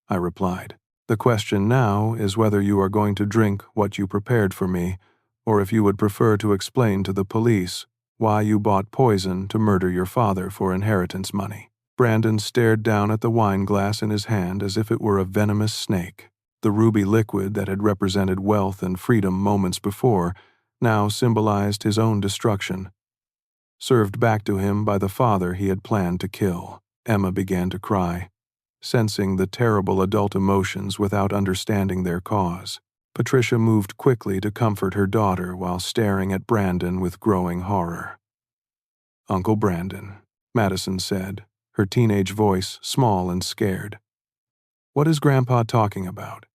I replied. "The question now is whether you are going to drink what you prepared for me, or if you would prefer to explain to the police why you bought poison to murder your father for inheritance money." Brandon stared down at the wine glass in his hand as if it were a venomous snake. The ruby liquid that had represented wealth and freedom moments before now symbolized his own destruction, served back to him by the father he had planned to kill. Emma began to cry, sensing the terrible adult emotions without understanding their cause. Patricia moved quickly to comfort her daughter while staring at Brandon with growing horror. "Uncle Brandon," Madison said, her teenage voice small and scared. "What is Grandpa talking about?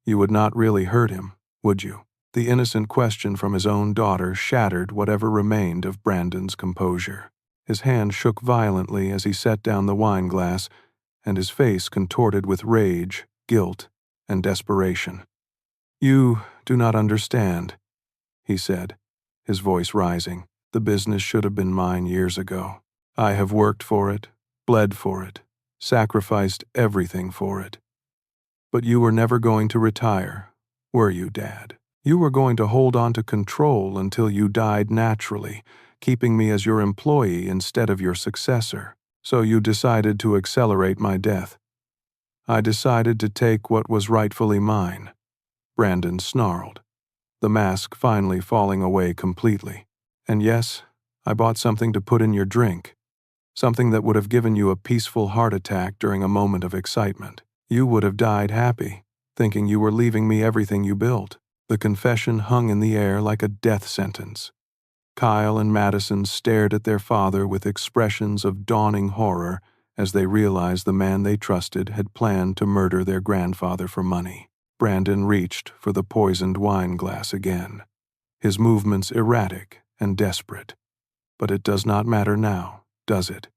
You would not really hurt him, would you?" The innocent question from his own daughter shattered whatever remained of Brandon's composure. His hand shook violently as he set down the wine glass, and his face contorted with rage, guilt, and desperation. "You do not understand," he said, his voice rising. "The business should have been mine years ago. I have worked for it, bled for it, sacrificed everything for it. But you were never going to retire, were you, Dad? You were going to hold on to control until you died naturally, keeping me as your employee instead of your successor. So you decided to accelerate my death. I decided to take what was rightfully mine." Brandon snarled, the mask finally falling away completely. "And yes, I bought something to put in your drink, something that would have given you a peaceful heart attack during a moment of excitement. You would have died happy, thinking you were leaving me everything you built." The confession hung in the air like a death sentence. Kyle and Madison stared at their father with expressions of dawning horror as they realized the man they trusted had planned to murder their grandfather for money. Brandon reached for the poisoned wine glass again, his movements erratic and desperate. "But it does not matter now, does it?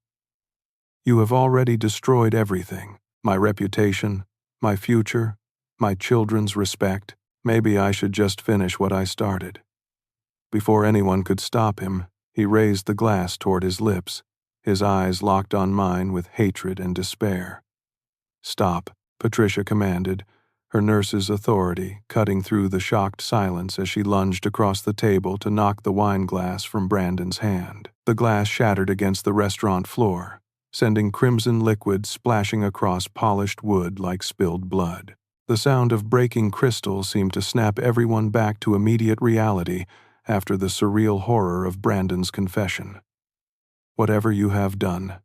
You have already destroyed everything, my reputation, my future, my children's respect. Maybe I should just finish what I started." Before anyone could stop him, he raised the glass toward his lips, his eyes locked on mine with hatred and despair. "Stop," Patricia commanded, her nurse's authority cutting through the shocked silence as she lunged across the table to knock the wine glass from Brandon's hand. The glass shattered against the restaurant floor, sending crimson liquid splashing across polished wood like spilled blood. The sound of breaking crystal seemed to snap everyone back to immediate reality after the surreal horror of Brandon's confession. "Whatever you have done,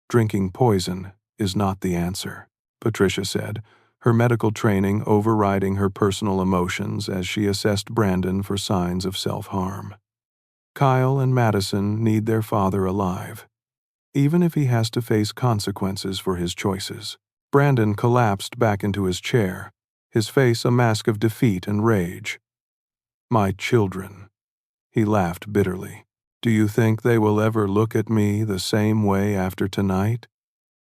drinking poison is not the answer," Patricia said, her medical training overriding her personal emotions as she assessed Brandon for signs of self-harm. "Kyle and Madison need their father alive, even if he has to face consequences for his choices." Brandon collapsed back into his chair, his face a mask of defeat and rage. "My children," he laughed bitterly. "Do you think they will ever look at me the same way after tonight?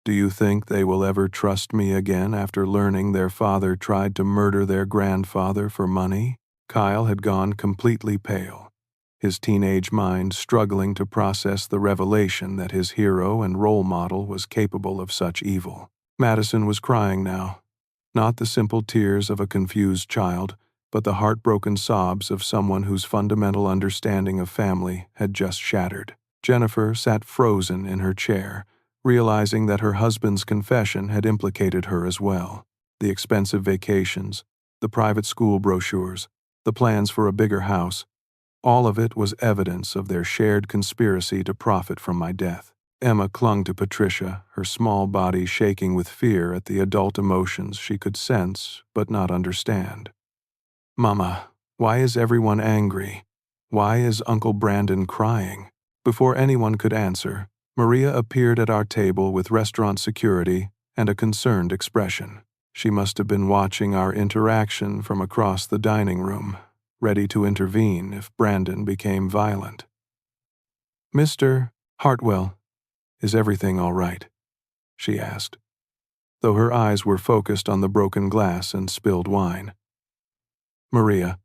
Do you think they will ever trust me again after learning their father tried to murder their grandfather for money?" Kyle had gone completely pale, his teenage mind struggling to process the revelation that his hero and role model was capable of such evil. Madison was crying now, not the simple tears of a confused child, but the heartbroken sobs of someone whose fundamental understanding of family had just shattered. Jennifer sat frozen in her chair, realizing that her husband's confession had implicated her as well. The expensive vacations, the private school brochures, the plans for a bigger house, all of it was evidence of their shared conspiracy to profit from my death. Emma clung to Patricia, her small body shaking with fear at the adult emotions she could sense but not understand. "Mama, why is everyone angry? Why is Uncle Brandon crying?" Before anyone could answer, Maria appeared at our table with restaurant security and a concerned expression. She must have been watching our interaction from across the dining room, ready to intervene if Brandon became violent. "Mr. Hartwell, is everything all right?" she asked, though her eyes were focused on the broken glass and spilled wine. "Maria,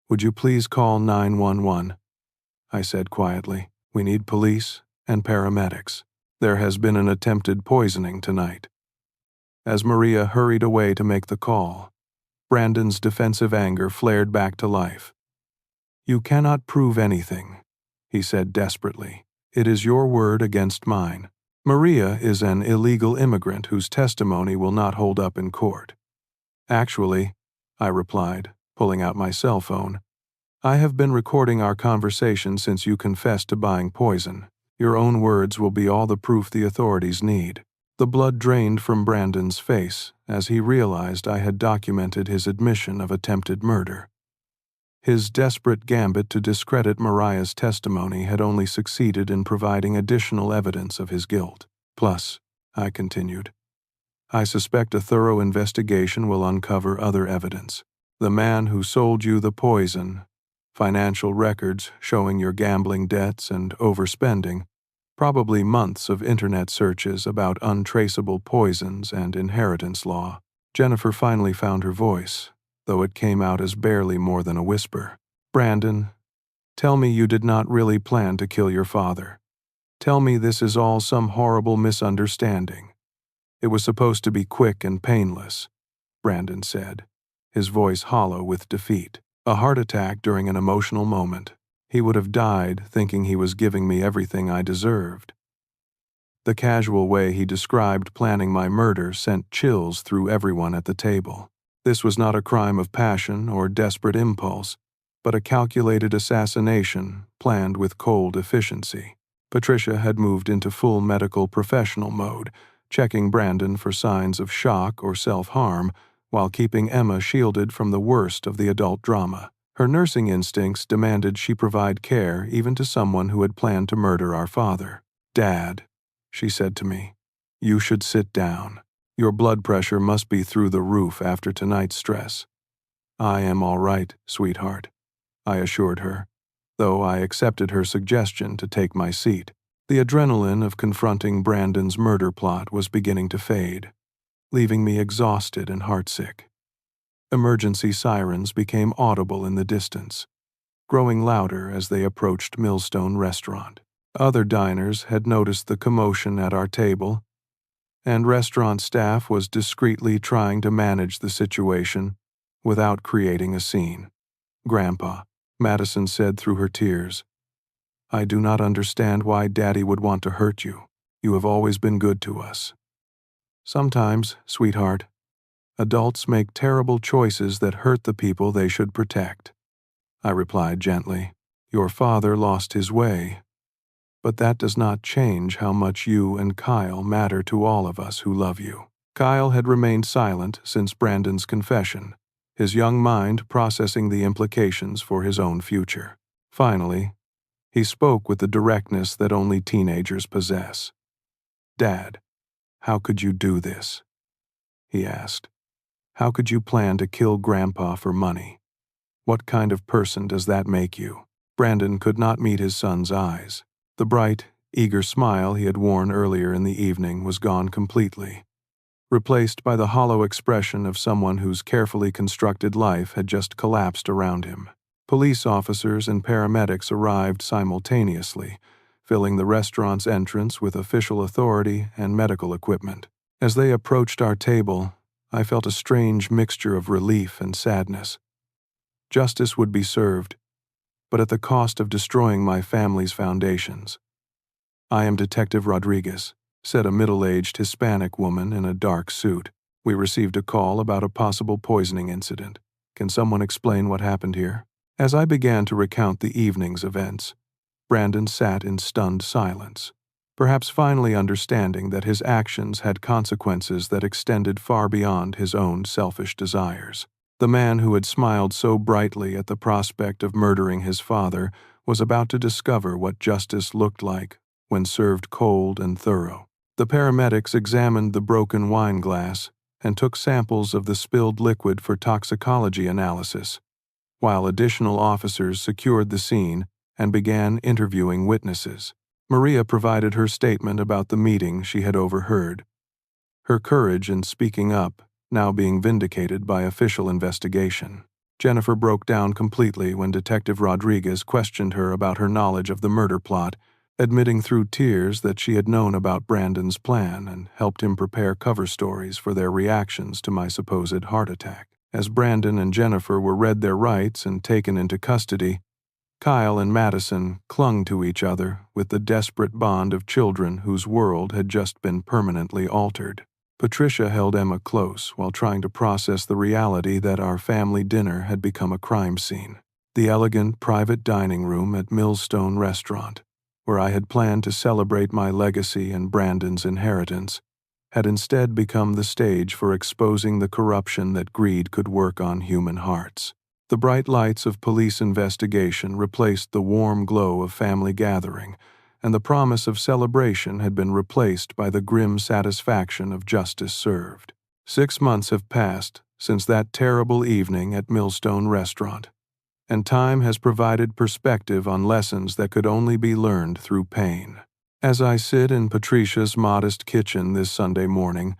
would you please call 911? I said quietly. "We need police and paramedics. There has been an attempted poisoning tonight." As Maria hurried away to make the call, Brandon's defensive anger flared back to life. "You cannot prove anything," he said desperately. "It is your word against mine. Maria is an illegal immigrant whose testimony will not hold up in court." "Actually," I replied, pulling out my cell phone, "I have been recording our conversation since you confessed to buying poison. Your own words will be all the proof the authorities need." The blood drained from Brandon's face as he realized I had documented his admission of attempted murder. His desperate gambit to discredit Mariah's testimony had only succeeded in providing additional evidence of his guilt. "Plus," I continued, "I suspect a thorough investigation will uncover other evidence. The man who sold you the poison, financial records showing your gambling debts and overspending, probably months of internet searches about untraceable poisons and inheritance law." Jennifer finally found her voice, though it came out as barely more than a whisper. "Brandon, tell me you did not really plan to kill your father. Tell me this is all some horrible misunderstanding. It was supposed to be quick and painless," Brandon said, his voice hollow with defeat. A heart attack during an emotional moment. He would have died thinking he was giving me everything I deserved. The casual way he described planning my murder sent chills through everyone at the table. This was not a crime of passion or desperate impulse, but a calculated assassination planned with cold efficiency. Patricia had moved into full medical professional mode, checking Brandon for signs of shock or self-harm, while keeping Emma shielded from the worst of the adult drama. Her nursing instincts demanded she provide care even to someone who had planned to murder our father. "Dad," she said to me, "you should sit down. Your blood pressure must be through the roof after tonight's stress." "I am all right, sweetheart," I assured her, though I accepted her suggestion to take my seat. The adrenaline of confronting Brandon's murder plot was beginning to fade, leaving me exhausted and heartsick. Emergency sirens became audible in the distance, growing louder as they approached Millstone Restaurant. Other diners had noticed the commotion at our table, and restaurant staff was discreetly trying to manage the situation without creating a scene. "Grandpa," Madison said through her tears, "I do not understand why Daddy would want to hurt you. You have always been good to us." "Sometimes, sweetheart, adults make terrible choices that hurt the people they should protect," I replied gently. "Your father lost his way, but that does not change how much you and Kyle matter to all of us who love you." Kyle had remained silent since Brandon's confession, his young mind processing the implications for his own future. Finally, he spoke with the directness that only teenagers possess. "Dad, how could you do this?" he asked. "How could you plan to kill Grandpa for money? What kind of person does that make you?" Brandon could not meet his son's eyes. The bright, eager smile he had worn earlier in the evening was gone completely, replaced by the hollow expression of someone whose carefully constructed life had just collapsed around him. Police officers and paramedics arrived simultaneously, filling the restaurant's entrance with official authority and medical equipment. As they approached our table, I felt a strange mixture of relief and sadness. Justice would be served, but at the cost of destroying my family's foundations. "I am Detective Rodriguez," said a middle-aged Hispanic woman in a dark suit. "We received a call about a possible poisoning incident. Can someone explain what happened here?" As I began to recount the evening's events, Brandon sat in stunned silence, perhaps finally understanding that his actions had consequences that extended far beyond his own selfish desires. The man who had smiled so brightly at the prospect of murdering his father was about to discover what justice looked like when served cold and thorough. The paramedics examined the broken wine glass and took samples of the spilled liquid for toxicology analysis, while additional officers secured the scene and began interviewing witnesses. Maria provided her statement about the meeting she had overheard, her courage in speaking up now being vindicated by official investigation. Jennifer broke down completely when Detective Rodriguez questioned her about her knowledge of the murder plot, admitting through tears that she had known about Brandon's plan and helped him prepare cover stories for their reactions to my supposed heart attack. As Brandon and Jennifer were read their rights and taken into custody, Kyle and Madison clung to each other with the desperate bond of children whose world had just been permanently altered. Patricia held Emma close while trying to process the reality that our family dinner had become a crime scene. The elegant private dining room at Millstone Restaurant, where I had planned to celebrate my legacy and Brandon's inheritance, had instead become the stage for exposing the corruption that greed could work on human hearts. The bright lights of police investigation replaced the warm glow of family gathering, and the promise of celebration had been replaced by the grim satisfaction of justice served. 6 months have passed since that terrible evening at Millstone Restaurant, and time has provided perspective on lessons that could only be learned through pain. As I sit in Patricia's modest kitchen this Sunday morning,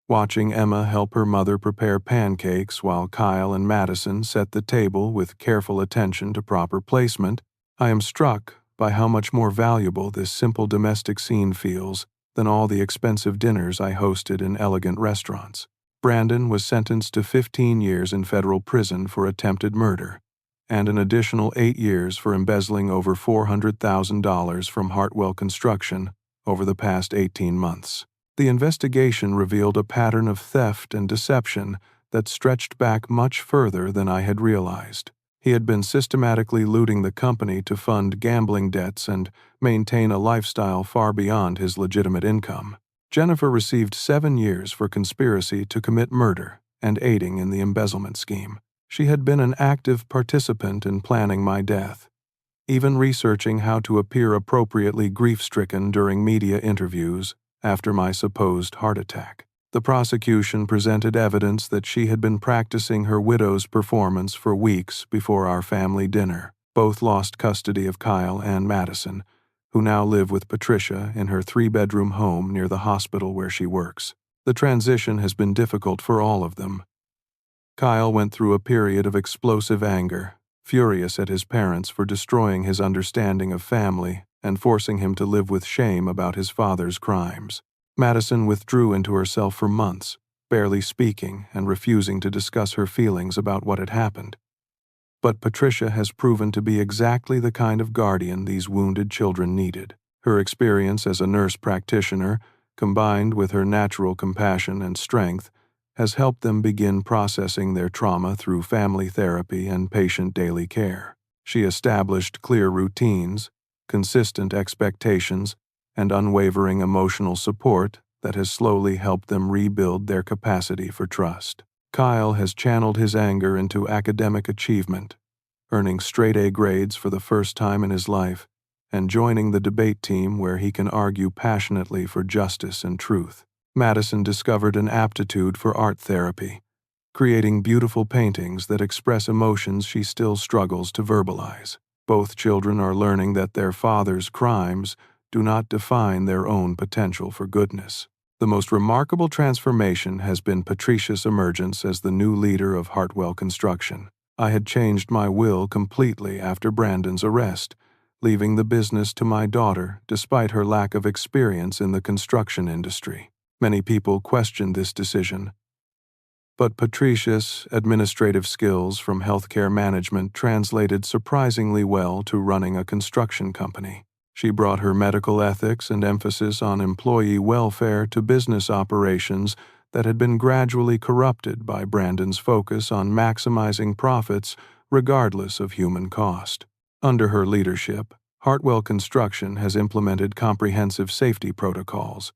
watching Emma help her mother prepare pancakes while Kyle and Madison set the table with careful attention to proper placement, I am struck by how much more valuable this simple domestic scene feels than all the expensive dinners I hosted in elegant restaurants. Brandon was sentenced to 15 years in federal prison for attempted murder, and an additional 8 years for embezzling over $400,000 from Hartwell Construction over the past 18 months. The investigation revealed a pattern of theft and deception that stretched back much further than I had realized. He had been systematically looting the company to fund gambling debts and maintain a lifestyle far beyond his legitimate income. Jennifer received 7 years for conspiracy to commit murder and aiding in the embezzlement scheme. She had been an active participant in planning my death, even researching how to appear appropriately grief-stricken during media interviews after my supposed heart attack. The prosecution presented evidence that she had been practicing her widow's performance for weeks before our family dinner. Both lost custody of Kyle and Madison, who now live with Patricia in her 3-bedroom home near the hospital where she works. The transition has been difficult for all of them. Kyle went through a period of explosive anger, furious at his parents for destroying his understanding of family and forcing him to live with shame about his father's crimes. Madison withdrew into herself for months, barely speaking and refusing to discuss her feelings about what had happened. But Patricia has proven to be exactly the kind of guardian these wounded children needed. Her experience as a nurse practitioner, combined with her natural compassion and strength, has helped them begin processing their trauma through family therapy and patient daily care. She established clear routines, consistent expectations, and unwavering emotional support that has slowly helped them rebuild their capacity for trust. Kyle has channeled his anger into academic achievement, earning straight-A grades for the first time in his life, and joining the debate team where he can argue passionately for justice and truth. Madison discovered an aptitude for art therapy, creating beautiful paintings that express emotions she still struggles to verbalize. Both children are learning that their father's crimes do not define their own potential for goodness. The most remarkable transformation has been Patricia's emergence as the new leader of Hartwell Construction. I had changed my will completely after Brandon's arrest, leaving the business to my daughter despite her lack of experience in the construction industry. Many people questioned this decision, but Patricia's administrative skills from healthcare management translated surprisingly well to running a construction company. She brought her medical ethics and emphasis on employee welfare to business operations that had been gradually corrupted by Brandon's focus on maximizing profits regardless of human cost. Under her leadership, Hartwell Construction has implemented comprehensive safety protocols,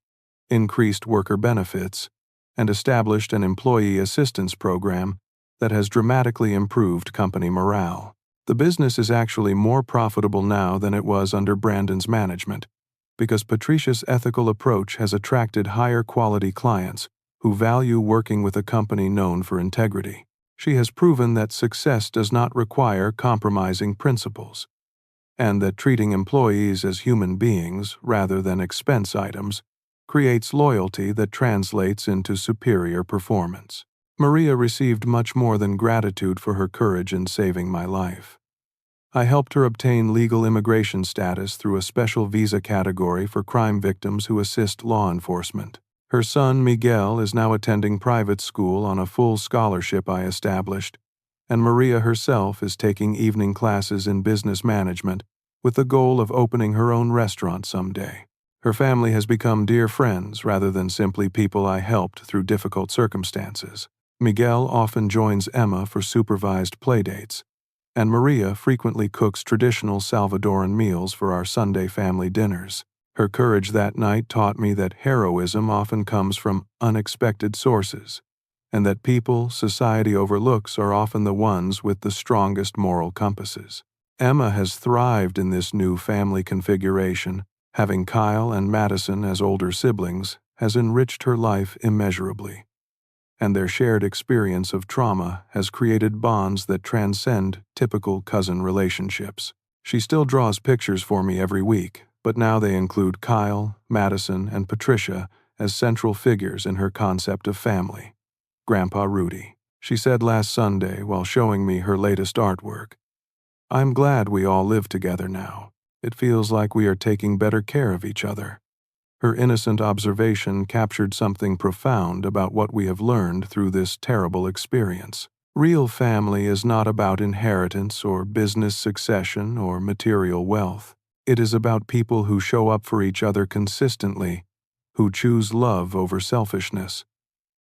increased worker benefits, and established an employee assistance program that has dramatically improved company morale. The business is actually more profitable now than it was under Brandon's management, because Patricia's ethical approach has attracted higher quality clients who value working with a company known for integrity. She has proven that success does not require compromising principles, and that treating employees as human beings rather than expense items creates loyalty that translates into superior performance. Maria received much more than gratitude for her courage in saving my life. I helped her obtain legal immigration status through a special visa category for crime victims who assist law enforcement. Her son, Miguel, is now attending private school on a full scholarship I established, and Maria herself is taking evening classes in business management with the goal of opening her own restaurant someday. Her family has become dear friends rather than simply people I helped through difficult circumstances. Miguel often joins Emma for supervised playdates, And Maria frequently cooks traditional Salvadoran meals for our Sunday family dinners. Her courage that night taught me that heroism often comes from unexpected sources, and that people society overlooks are often the ones with the strongest moral compasses. Emma has thrived in this new family configuration. Having Kyle and Madison as older siblings has enriched her life immeasurably, and their shared experience of trauma has created bonds that transcend typical cousin relationships. She still draws pictures for me every week, but now they include Kyle, Madison, and Patricia as central figures in her concept of family. Grandpa Rudy, she said last Sunday while showing me her latest artwork. I'm glad we all live together now. It feels like we are taking better care of each other. Her innocent observation captured something profound about what we have learned through this terrible experience. Real family is not about inheritance or business succession or material wealth. It is about people who show up for each other consistently, who choose love over selfishness,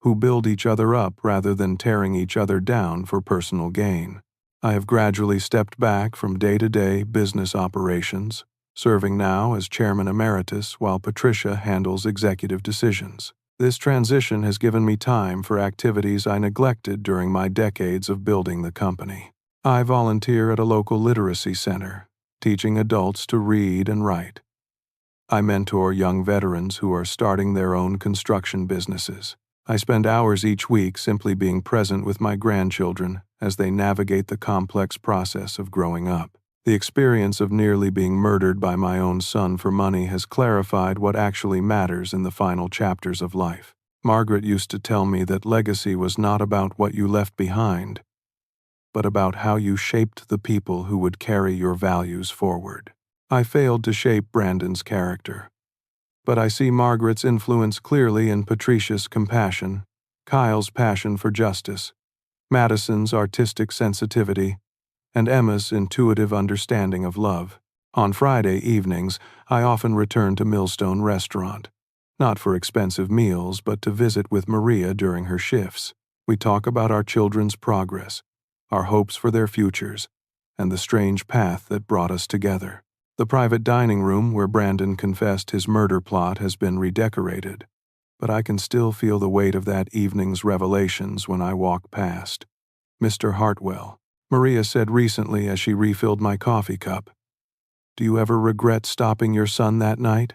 who build each other up rather than tearing each other down for personal gain. I have gradually stepped back from day-to-day business operations, serving now as chairman emeritus while Patricia handles executive decisions. This transition has given me time for activities I neglected during my decades of building the company. I volunteer at a local literacy center, teaching adults to read and write. I mentor young veterans who are starting their own construction businesses. I spend hours each week simply being present with my grandchildren as they navigate the complex process of growing up. The experience of nearly being murdered by my own son for money has clarified what actually matters in the final chapters of life. Margaret used to tell me that legacy was not about what you left behind, but about how you shaped the people who would carry your values forward. I failed to shape Brandon's character, but I see Margaret's influence clearly in Patricia's compassion, Kyle's passion for justice, Madison's artistic sensitivity, and Emma's intuitive understanding of love. On Friday evenings, I often return to Millstone Restaurant, not for expensive meals but to visit with Maria during her shifts. We talk about our children's progress, our hopes for their futures, and the strange path that brought us together. The private dining room where Brandon confessed his murder plot has been redecorated, but I can still feel the weight of that evening's revelations when I walk past. Mr. Hartwell, Maria said recently as she refilled my coffee cup, "Do you ever regret stopping your son that night?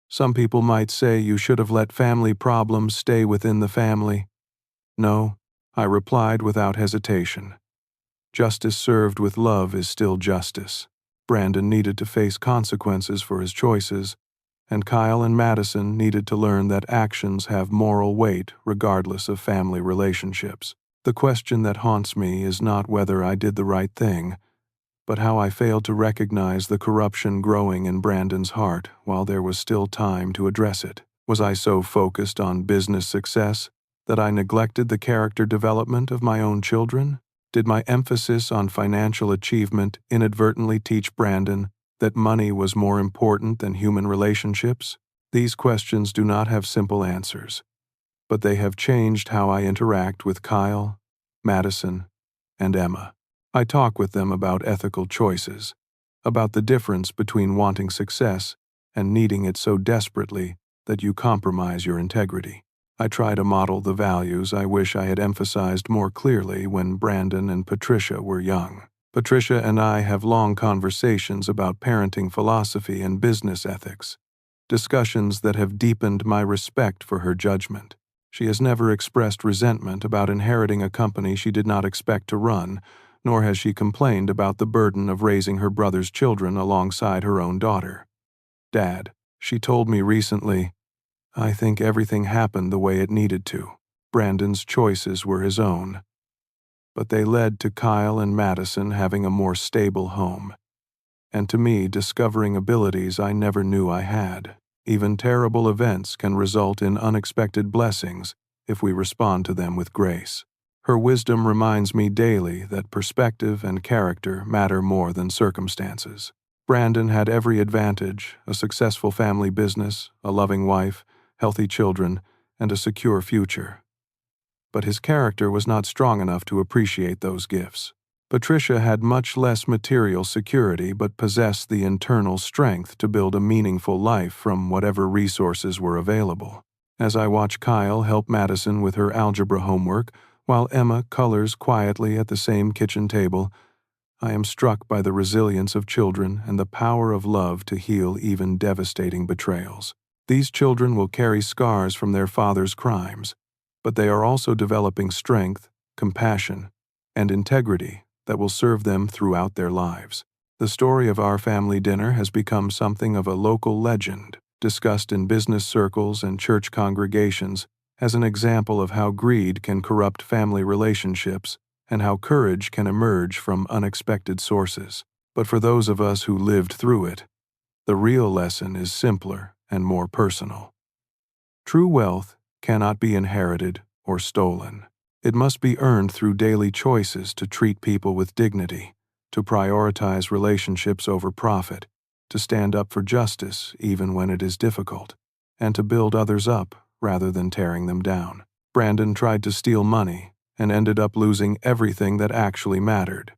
Some people might say you should have let family problems stay within the family." "No," I replied without hesitation. "Justice served with love is still justice." Brandon needed to face consequences for his choices, and Kyle and Madison needed to learn that actions have moral weight regardless of family relationships. The question that haunts me is not whether I did the right thing, but how I failed to recognize the corruption growing in Brandon's heart while there was still time to address it. Was I so focused on business success that I neglected the character development of my own children? Did my emphasis on financial achievement inadvertently teach Brandon that money was more important than human relationships? These questions do not have simple answers, but they have changed how I interact with Kyle, Madison, and Emma. I talk with them about ethical choices, about the difference between wanting success and needing it so desperately that you compromise your integrity. I try to model the values I wish I had emphasized more clearly when Brandon and Patricia were young. Patricia and I have long conversations about parenting philosophy and business ethics, discussions that have deepened my respect for her judgment. She has never expressed resentment about inheriting a company she did not expect to run, nor has she complained about the burden of raising her brother's children alongside her own daughter. "Dad," she told me recently, "I think everything happened the way it needed to. Brandon's choices were his own, but they led to Kyle and Madison having a more stable home, and to me discovering abilities I never knew I had. Even terrible events can result in unexpected blessings if we respond to them with grace." Her wisdom reminds me daily that perspective and character matter more than circumstances. Brandon had every advantage: a successful family business, a loving wife, healthy children, and a secure future. But his character was not strong enough to appreciate those gifts. Patricia had much less material security but possessed the internal strength to build a meaningful life from whatever resources were available. As I watch Kyle help Madison with her algebra homework, while Emma colors quietly at the same kitchen table, I am struck by the resilience of children and the power of love to heal even devastating betrayals. These children will carry scars from their father's crimes, but they are also developing strength, compassion, and integrity that will serve them throughout their lives. The story of our family dinner has become something of a local legend, discussed in business circles and church congregations as an example of how greed can corrupt family relationships and how courage can emerge from unexpected sources. But for those of us who lived through it, the real lesson is simpler and more personal. True wealth cannot be inherited or stolen. It must be earned through daily choices to treat people with dignity, to prioritize relationships over profit, to stand up for justice even when it is difficult, and to build others up rather than tearing them down. Brandon tried to steal money and ended up losing everything that actually mattered.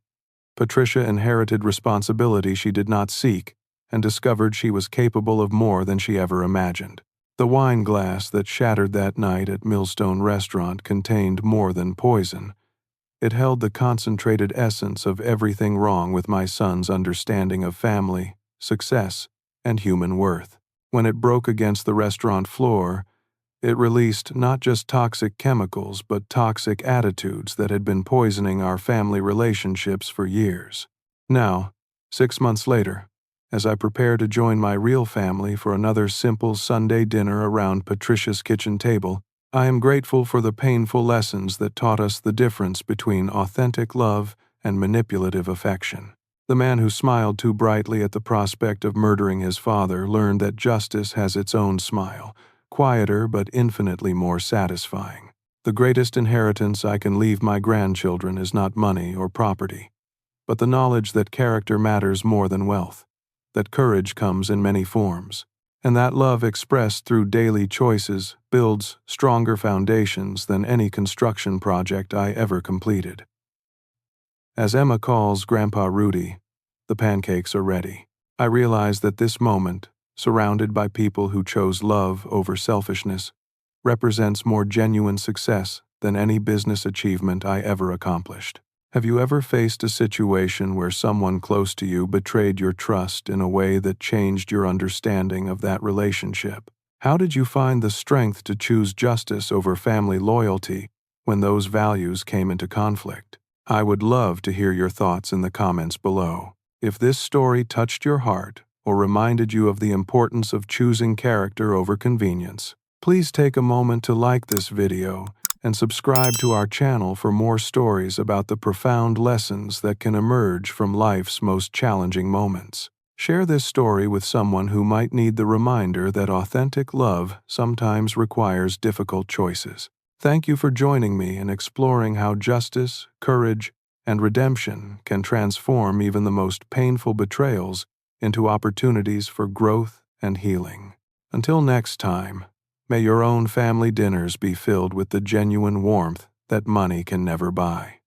Patricia inherited responsibility she did not seek and discovered she was capable of more than she ever imagined. The wine glass that shattered that night at Millstone Restaurant contained more than poison. It held the concentrated essence of everything wrong with my son's understanding of family, success, and human worth. When it broke against the restaurant floor, it released not just toxic chemicals but toxic attitudes that had been poisoning our family relationships for years. Now, 6 months later, as I prepare to join my real family for another simple Sunday dinner around Patricia's kitchen table, I am grateful for the painful lessons that taught us the difference between authentic love and manipulative affection. The man who smiled too brightly at the prospect of murdering his father learned that justice has its own smile, quieter but infinitely more satisfying. The greatest inheritance I can leave my grandchildren is not money or property, but the knowledge that character matters more than wealth, that courage comes in many forms, and that love expressed through daily choices builds stronger foundations than any construction project I ever completed. As Emma calls Grandpa Rudy, the pancakes are ready. I realize that this moment, surrounded by people who chose love over selfishness, represents more genuine success than any business achievement I ever accomplished. Have you ever faced a situation where someone close to you betrayed your trust in a way that changed your understanding of that relationship? How did you find the strength to choose justice over family loyalty when those values came into conflict? I would love to hear your thoughts in the comments below. If this story touched your heart or reminded you of the importance of choosing character over convenience, please take a moment to like this video and subscribe to our channel for more stories about the profound lessons that can emerge from life's most challenging moments. Share this story with someone who might need the reminder that authentic love sometimes requires difficult choices. Thank you for joining me in exploring how justice, courage, and redemption can transform even the most painful betrayals into opportunities for growth and healing. Until next time, may your own family dinners be filled with the genuine warmth that money can never buy.